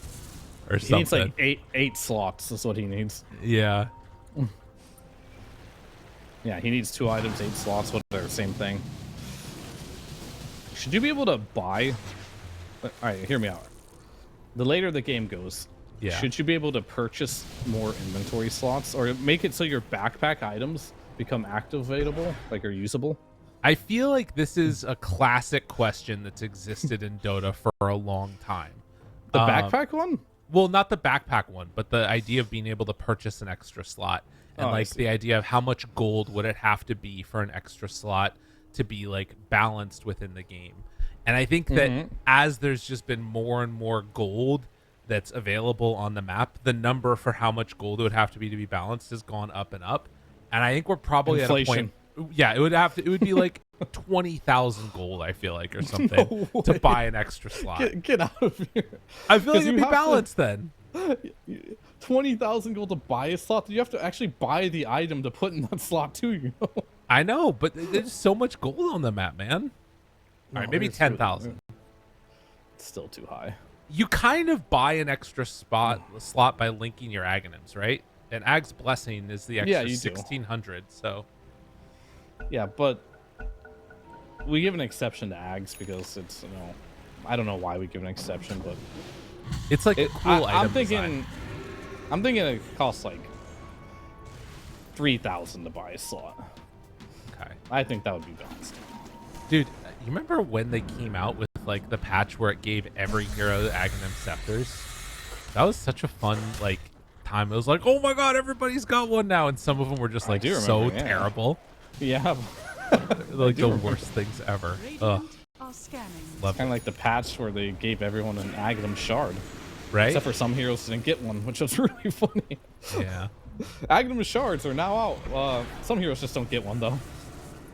or He something. needs like eight slots. That's what he needs. Yeah. Yeah, he needs 2 items, 8 slots, whatever, same thing. Should you be able to buy? All right, hear me out. The later the game goes, Yeah. should you be able to purchase more inventory slots or make it so your backpack items become activatable, like are usable? I feel like this is a classic question that's existed in Dota for a long time. The backpack one? Well, not the backpack one, but the idea of being able to purchase an extra slot. And Oh, I like see. the idea of how much gold would it have to be for an extra slot to be like balanced within the game. And I think that as there's just been more and more gold that's available on the map, the number for how much gold it would have to be balanced has gone up and up. And I think we're probably at a Inflation. point. Yeah, it would be like 20,000 gold, I feel like, or something, to buy an extra slot. Get out of here. I feel like it'd you be have to- balanced then. 20,000 gold to buy a slot. You have to actually buy the item to put in that slot too. You know. I know, but there's so much gold on the map, man. All right, maybe it's 10,000. It's still too high. You kind of buy an extra slot by linking your Aghanims, right? And Ag's Blessing is the extra you do. 1,600, so... Yeah, but we give an exception to Ags because it's, I don't know why we give an exception, but It's like a cool item I'm thinking design. I'm thinking it costs like 3,000 to buy a slot. Okay. I think that would be balanced. Dude, you remember when they came out with like the patch where it gave every hero the Aghanim Scepters? That was such a fun like time. It was like, oh my god, everybody's got one now, and some of them were just like do so remember, yeah. terrible. Yeah, Like the worst things ever. Ugh, Radiant are scanning. love kind it. of like the patch where they gave everyone an Aghanim shard, Right? except for some heroes didn't get one, which was really funny. Yeah. Aghanim shards are now out. Some heroes just don't get one though,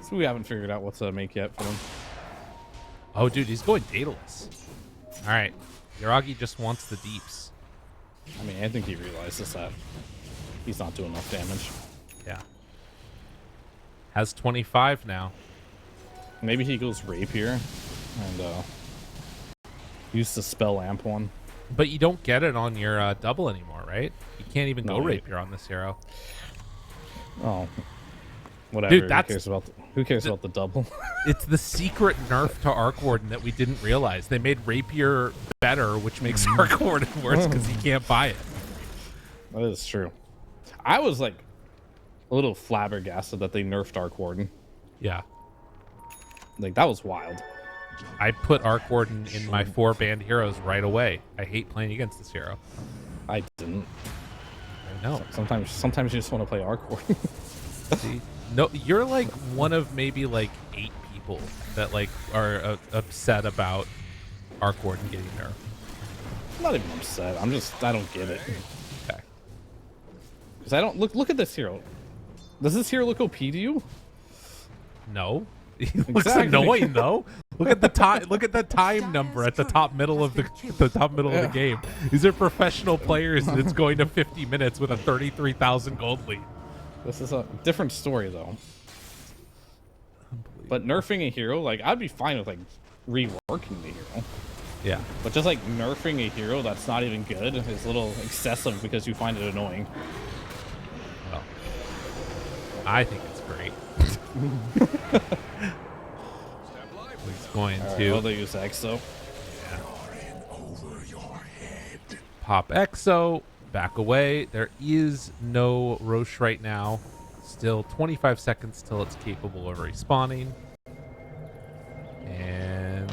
so we haven't figured out what to make yet for them. Oh, dude, he's going Daedalus. All right. Yuragi just wants the deeps. I mean, I think he realizes that he's not doing enough damage. Yeah. Has 25 now. Maybe he goes rapier and use the spell lamp one. But you don't get it on your double anymore, right? You can't even go No, rapier on this hero. Oh, whatever. Dude, that's- Who cares about the double? It's the secret nerf to Arc Warden that we didn't realize. They made rapier better, which makes Arc Warden worse because he can't buy it. That is true. I was like a little flabbergasted that they nerfed Arc Warden. Yeah. Like that was wild. I put Arc Warden in my 4 banned heroes right away. I hate playing against this hero. I didn't. I know. Sometimes you just want to play Arc Warden. See? No, you're like one of maybe like 8 people that like are upset about Arc Warden getting nerfed. I'm not even upset. I don't get it. Okay. Because I don't look at this hero. Does this hero look OP to you? No. He looks Exactly. annoying though. Look at the time. Look at the time number at the top middle of the game. These are professional players, and it's going to 50 minutes with a 33,000 gold lead. This is a different story though. But nerfing a hero, like I'd be fine with like reworking the hero. Yeah. But just like nerfing a hero that's not even good is a little excessive because you find it annoying. Well, I think it's great. He's going to Well, they use Exo. pop Exo, back away. There is no Roche right now. Still 25 seconds till it's capable of respawning. And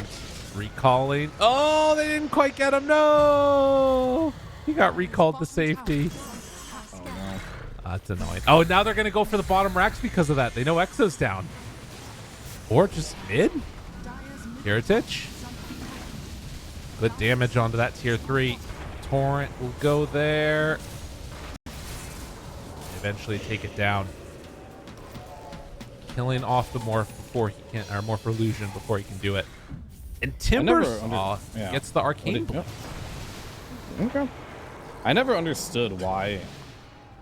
recalling. Oh, they didn't quite get him. No! He got recalled to safety. Oh no. That's annoying. Oh, now they're going to go for the bottom racks because of that. They know Exo's down. Or just mid. Heritage. Good damage onto that tier 3. Torrent will go there. Eventually take it down. Killing off the Morph before he can, or Morph Illusion before he can do it. And Timbersaw gets the Arcane Blade. Okay. I never understood why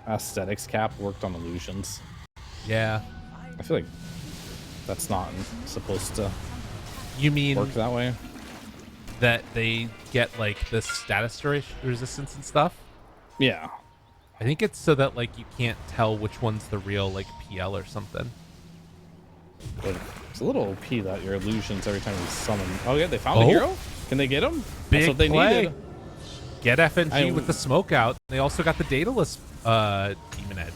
aesthetics cap worked on illusions. Yeah. I feel like that's not supposed to You mean work that way. that they get like the status resistance and stuff? Yeah. I think it's so that like you can't tell which one's the real like PL or something. But it's a little OP that your illusions every time you summon. Oh yeah, they found Oh. a hero? Can they get him? Big That's what they play. needed. Get FNG with the smoke out. They also got the Daedalus Demon Edge.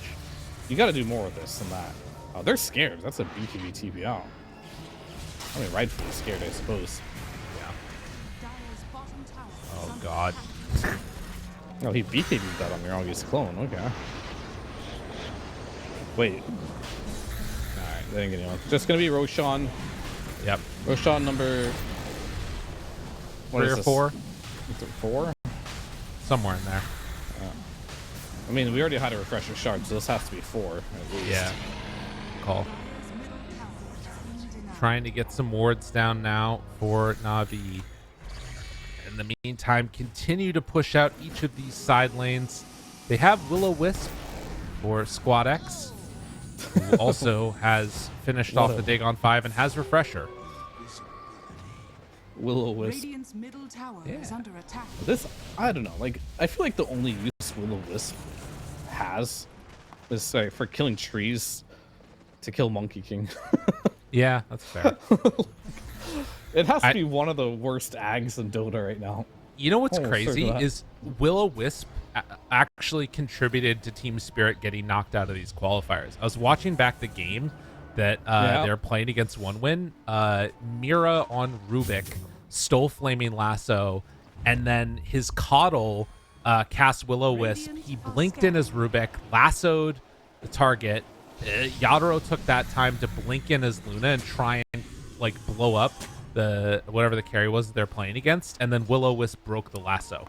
You gotta do more with this than that. Oh, they're scared. That's a BKB TPO. I mean, rightfully scared, I suppose. Yeah. Dire's bottom tower is Oh under god. Oh, he BKB'd that on your August clone. Okay. Wait. Alright, they didn't get anyone. Just gonna be Roshan. Yep. Roshan number... what 3 is or this? 4. Is it 4? Somewhere in there. I mean, we already had a refresher shard, so this has to be 4 at least. Yeah. Call. Dire's middle tower is being denied. trying to get some wards down now for Na'Vi. In the meantime, continue to push out each of these side lanes. They have Will-O-Wisp for Squad X, who also has finished off the dig on 5 and has Refresher. Will-O-Wisp. Radiant's middle tower is under attack. This, I don't know. Like, I feel like the only use Will-O-Wisp has is for killing trees to kill Monkey King. Yeah, that's fair. It has to be one of the worst ags in Dota right now. You know what's crazy is Will-O-Wisp actually contributed to Team Spirit getting knocked out of these qualifiers. I was watching back the game that they're playing against OneWin. Mira on Rubik stole Flaming Lasso, and then his Coddle cast Will-O-Wisp. He blinked in as Rubik, lassoed the target. Yadro took that time to blink in as Luna and try and like blow up the whatever the carry was that they're playing against, and then Will-O-Wisp broke the lasso.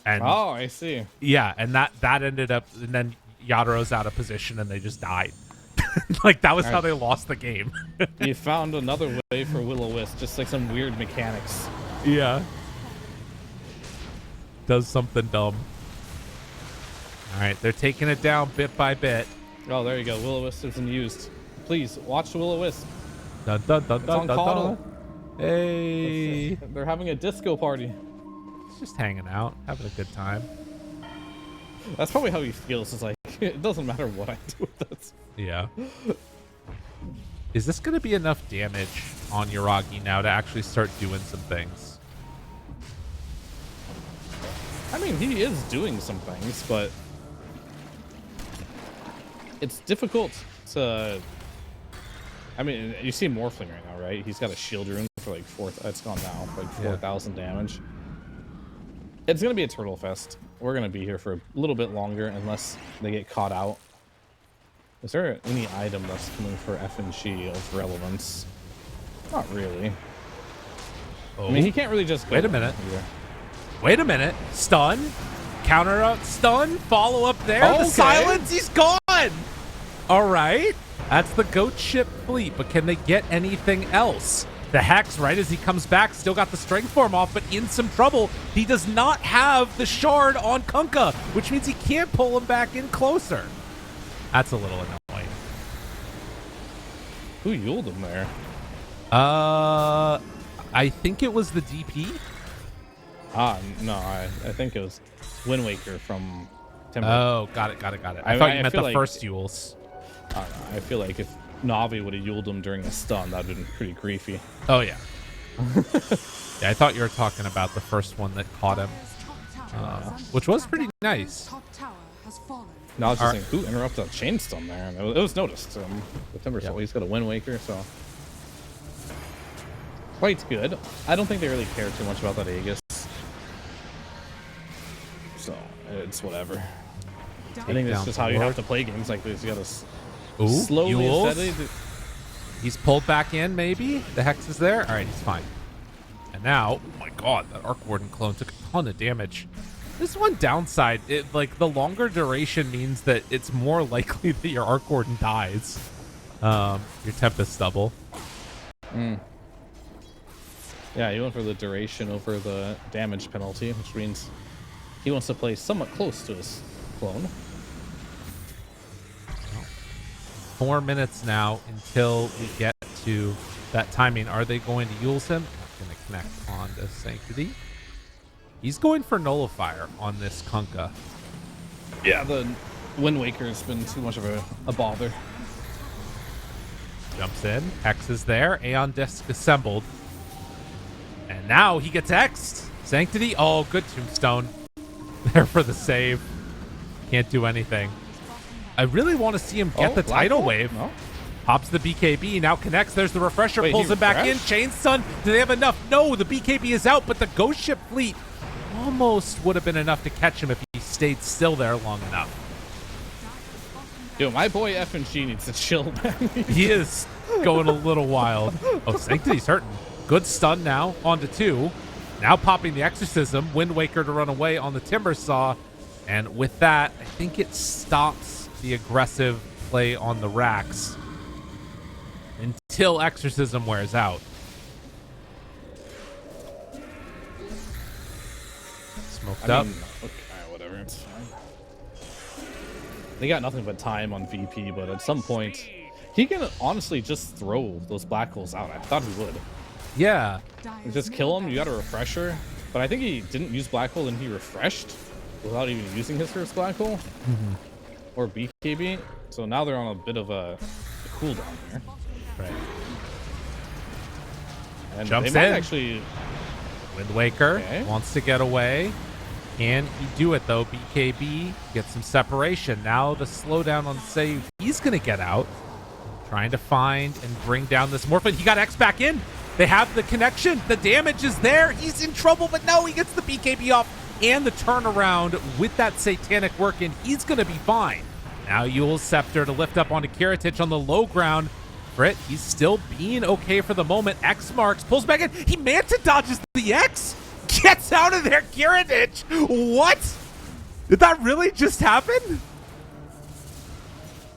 And oh, I see. Yeah, and that ended up, and then Yadro's out of position and they just died. Like that was how they lost the game. You found another way for Will-O-Wisp, just like some weird mechanics. Yeah. Does something dumb. All right, they're taking it down bit by bit. Oh, there you go. Will-O-Wisp isn't used. Please watch the Will-O-Wisp. Dun, dun, dun, It's dun, on dun, Coddle. dun. Hey. They're having a disco party. Just hanging out, having a good time. That's probably how he feels. It's like, it doesn't matter what I do with this. Yeah. Is this going to be enough damage on Yuragi now to actually start doing some things? I mean, he is doing some things, but it's difficult to... I mean, you see Morphling right now, right? He's got a shield rune for like it's gone now, for like 4,000 damage. It's going to be a turtle fest. We're going to be here for a little bit longer unless they get caught out. Is there any item that's coming for FNG of relevance? Not really. Oh. I mean, he can't really just go Wait a minute. here. Wait a minute. Stun. Counter up. Stun. Follow up there. Okay. The silence. He's gone. All right. That's the goat ship fleet. But can they get anything else? The Hex, right as he comes back, still got the strength form off, but in some trouble. He does not have the shard on Kunkka, which means he can't pull him back in closer. That's a little annoying. Who yuled him there? I think it was the DP. No, I think it was Wind Waker from Timber. Oh, got it. I thought you meant the first Yules. I don't know. I feel like if Na'Vi would have yuled him during a stun, that would have been pretty griefy. Oh, yeah. Yeah, I thought you were talking about the first one that caught him, which was pretty nice. Top tower has fallen. No, I was just saying, who interrupted a chain stun there? And it was noticed. The Timber Soul, he's got a Wind Waker, so... Quite good. I don't think they really care too much about that Aegis. So, it's whatever. I think that's just how you have to play games like this. You gotta slowly and steadily... He's pulled back in, maybe? The Hex is there? All right, he's fine. And now, oh my god, that Arc Warden clone took a ton of damage. This one downside, like the longer duration means that it's more likely that your Arc Warden dies. Your Tempest double. Yeah, he went for the duration over the damage penalty, which means he wants to play somewhat close to his clone. 4 minutes now until we get to that timing. Are they going to Yules him? Not going to connect on to Sanctity. He's going for Nullifier on this Kunkka. Yeah, the Wind Waker has been too much of a bother. Jumps in. Hex is there. Aeon Disc assembled. And now he gets X'd. Sanctity. Oh, good Tombstone. There for the save. Can't do anything. I really want to see him get the tidal wave. No? Pops the BKB, now connects. There's the refresher, Wait, pulls he him back in. refreshed? Chain stun. Do they have enough? No, the BKB is out, but the Ghost Ship fleet almost would have been enough to catch him if he stayed still there long enough. Dude, my boy FNG needs to chill, man. He is going a little wild. Oh, Sanctity's hurting. Good stun now onto 2. Now popping the Exorcism. Wind Waker to run away on the Timber Saw. And with that, I think it stops the aggressive play on the racks until Exorcism wears out. Smoked up. Okay, whatever. It's fine. They got nothing but time on VP, but at some point, he can honestly just throw those black holes out. I thought he would. Yeah. You just kill him. You got a refresher, but I think he didn't use black hole and he refreshed without even using his first black hole or BKB. So now they're on a bit of a cooldown here. Right. And Jumps they might in. actually. Wind Waker Okay. wants to get away. Can he do it though? BKB gets some separation. Now the slowdown on save. He's going to get out. Trying to find and bring down this Morphin. He got X back in. They have the connection. The damage is there. He's in trouble, but no, he gets the BKB off and the turnaround with that Satanic work, and he's going to be fine. Now Yule's Scepter to lift up onto Kiritich on the low ground. Brit, he's still being okay for the moment. X marks, pulls back in. He Manta dodges the X. Gets out of there, Kiritich. What? Did that really just happen?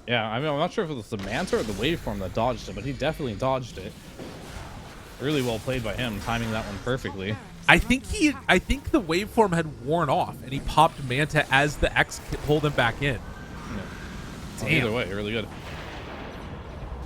Yeah, I mean, I'm not sure if it was the Manta or the waveform that dodged it, but he definitely dodged it. Really well played by him, timing that one perfectly. I think the waveform had worn off, and he popped Manta as the X pulled him back in. So either way, really good.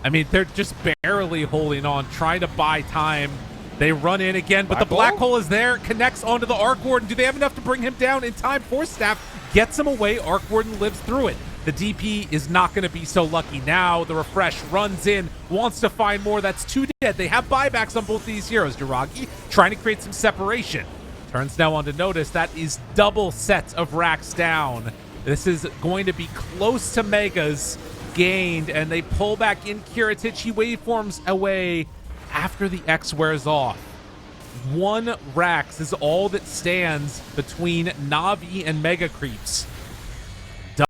I mean, they're just barely holding on, trying to buy time. They run in again, but the black hole is there, connects onto the Arc Warden. Do they have enough to bring him down in time? Force Staff gets him away. Arc Warden lives through it. The DP is not going to be so lucky now. The refresh runs in, wants to find more. That's 2 dead. They have buybacks on both these heroes. Jiragi trying to create some separation. Turns now onto Notice. That is double sets of racks down. This is going to be close to Megas gained, and they pull back in Kiritichi waveforms away after the X wears off. 1 Rax is all that stands between Navi and Mega Creeps.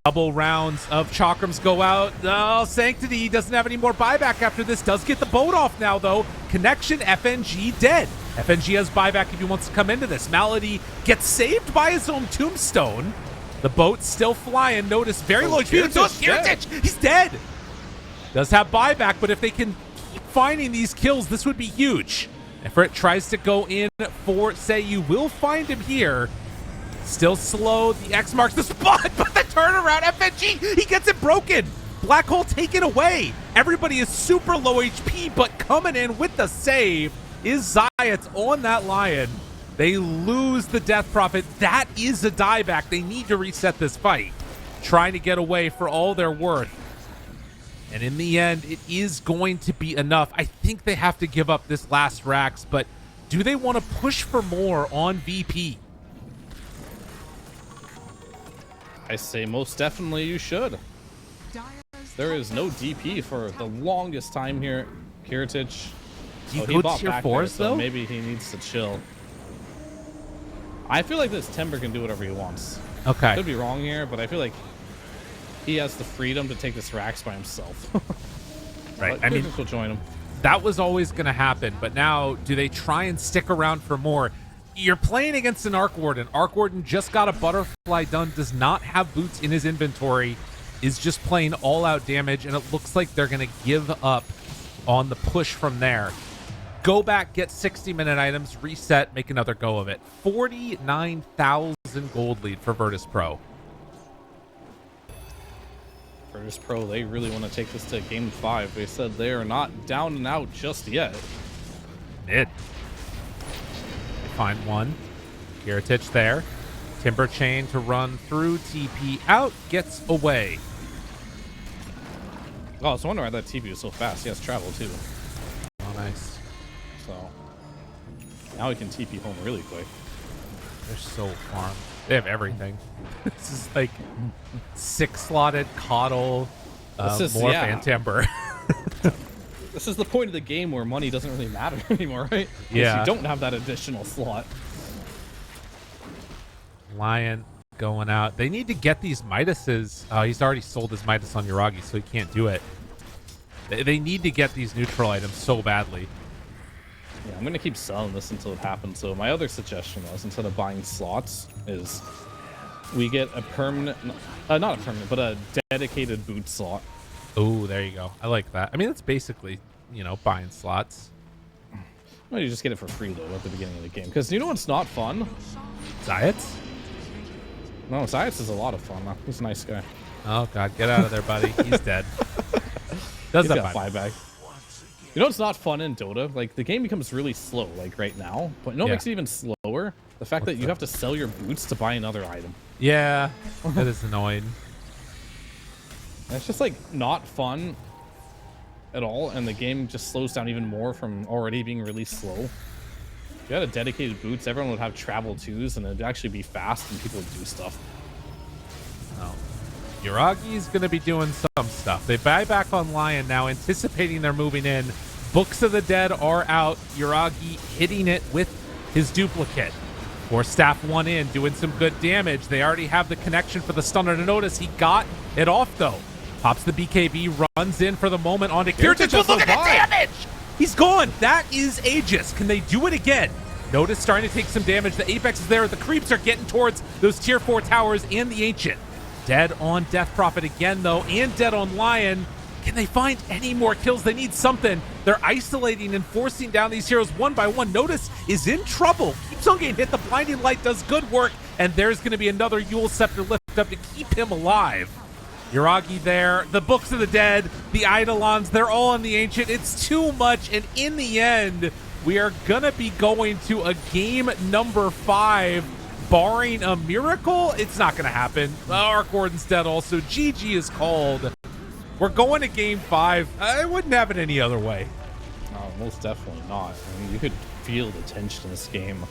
Double rounds of Chakrams go out. Oh, Sanctity doesn't have any more buyback after this. Does get the boat off now, though. Connection, FNG dead. FNG has buyback if he wants to come into this. Malady gets saved by his own tombstone. The boat's still flying. Notice very low HP. Kiritich, he's dead. Does have buyback, but if they can keep finding these kills, this would be huge. Everett tries to go in for Say You will find him here. Still slow. The X marks the spot, but the turnaround. FNG, he gets it broken. Black hole taken away. Everybody is super low HP, but coming in with the save is Zayats on that Lion. They lose the Death Prophet. That is a dieback. They need to reset this fight. Trying to get away for all they're worth. And in the end, it is going to be enough. I think they have to give up this last Rax, but do they want to push for more on VP? I say most definitely you should. There is no DP for the longest time here. Kiritich. Do you he go bought tier back 4s there, so though? maybe he needs to chill. I feel like this Timber can do whatever he wants. Okay. Could be wrong here, but I feel like he has the freedom to take this Rax by himself. Right. But I mean, will join him. that was always going to happen, but now do they try and stick around for more? You're playing against an Arc Warden. Arc Warden just got a Butterfly done, does not have boots in his inventory, is just playing all-out damage, and it looks like they're going to give up on the push from there. Go back, get 60-minute items, reset, make another go of it. 49,000 gold lead for Virtus.pro. Virtus.pro, they really want to take this to game 5. They said they are not down and out just yet. Mid. Find one. Kiritich there. Timber Chain to run through. TP out. Gets away. Oh, I was wondering why that TP was so fast. He has travel too. Oh, nice. So now he can TP home really quick. They're so farmed. They have everything. This is like 6-slotted Coddle, Morph, and Timber. This is the point of the game where money doesn't really matter anymore, right? Yeah. You don't have that additional slot. Lion going out. They need to get these Midases. Oh, he's already sold his Midas on Yuragi, so he can't do it. They need to get these neutral items so badly. Yeah, I'm gonna keep selling this until it happens. So my other suggestion was, instead of buying slots, is we get a permanent, not a permanent, but a dedicated boot slot. Oh, there you go. I like that. I mean, that's basically you know, buying slots. Well, you just get it for free though at the beginning of the game. Because you know what's not fun? Zayats? No, Zayas is a lot of fun. He's a nice guy. Oh god, get out of there, buddy. He's dead. He's got buyback. You know what's not fun in Dota? Like the game becomes really slow, like right now. But you know what makes it even slower? The fact that you have to sell your boots to buy another item. Yeah, that is annoying. And it's just like not fun at all, and the game just slows down even more from already being really slow. If you had a dedicated boots, everyone would have travel twos, and it'd actually be fast, and people would do stuff. Oh. Yuragi's going to be doing some stuff. They buy back on Lion now, anticipating they're moving in. Books of the Dead are out. Yuragi hitting it with his duplicate. Or Staff 1 in, doing some good damage. They already have the connection for the stunner to notice. He got it off, though. Pops the BKB, runs in for the moment onto Kirtich. But look at the damage! He's gone. That is Aegis. Can they do it again? Notice starting to take some damage. The Apex is there. The creeps are getting towards those tier 4 towers and the Ancient. Dead on Death Prophet again, though, and dead on Lion. Can they find any more kills? They need something. They're isolating and forcing down these heroes one by one. Notice is in trouble. Keeps on getting hit. The Blinding Light does good work, and there's going to be another Yule Scepter lift up to keep him alive. Yuragi there. The Books of the Dead, the Eidolons, they're all on the Ancient. It's too much, and in the end, we are going to be going to a game number 5. Barring a miracle, it's not going to happen. Arc Warden's dead also. GG is called. We're going to game 5. I wouldn't have it any other way. No, most definitely not. I mean, you could feel the tension in this game.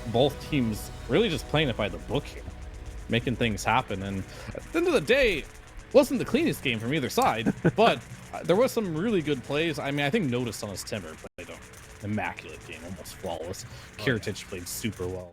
Both teams really just playing it by the book here, making things happen. And at the end of the day, it wasn't the cleanest game from either side, but there was some really good plays. I mean, I think Natus on his Timber played an immaculate game, almost flawless. Kirtich played super well.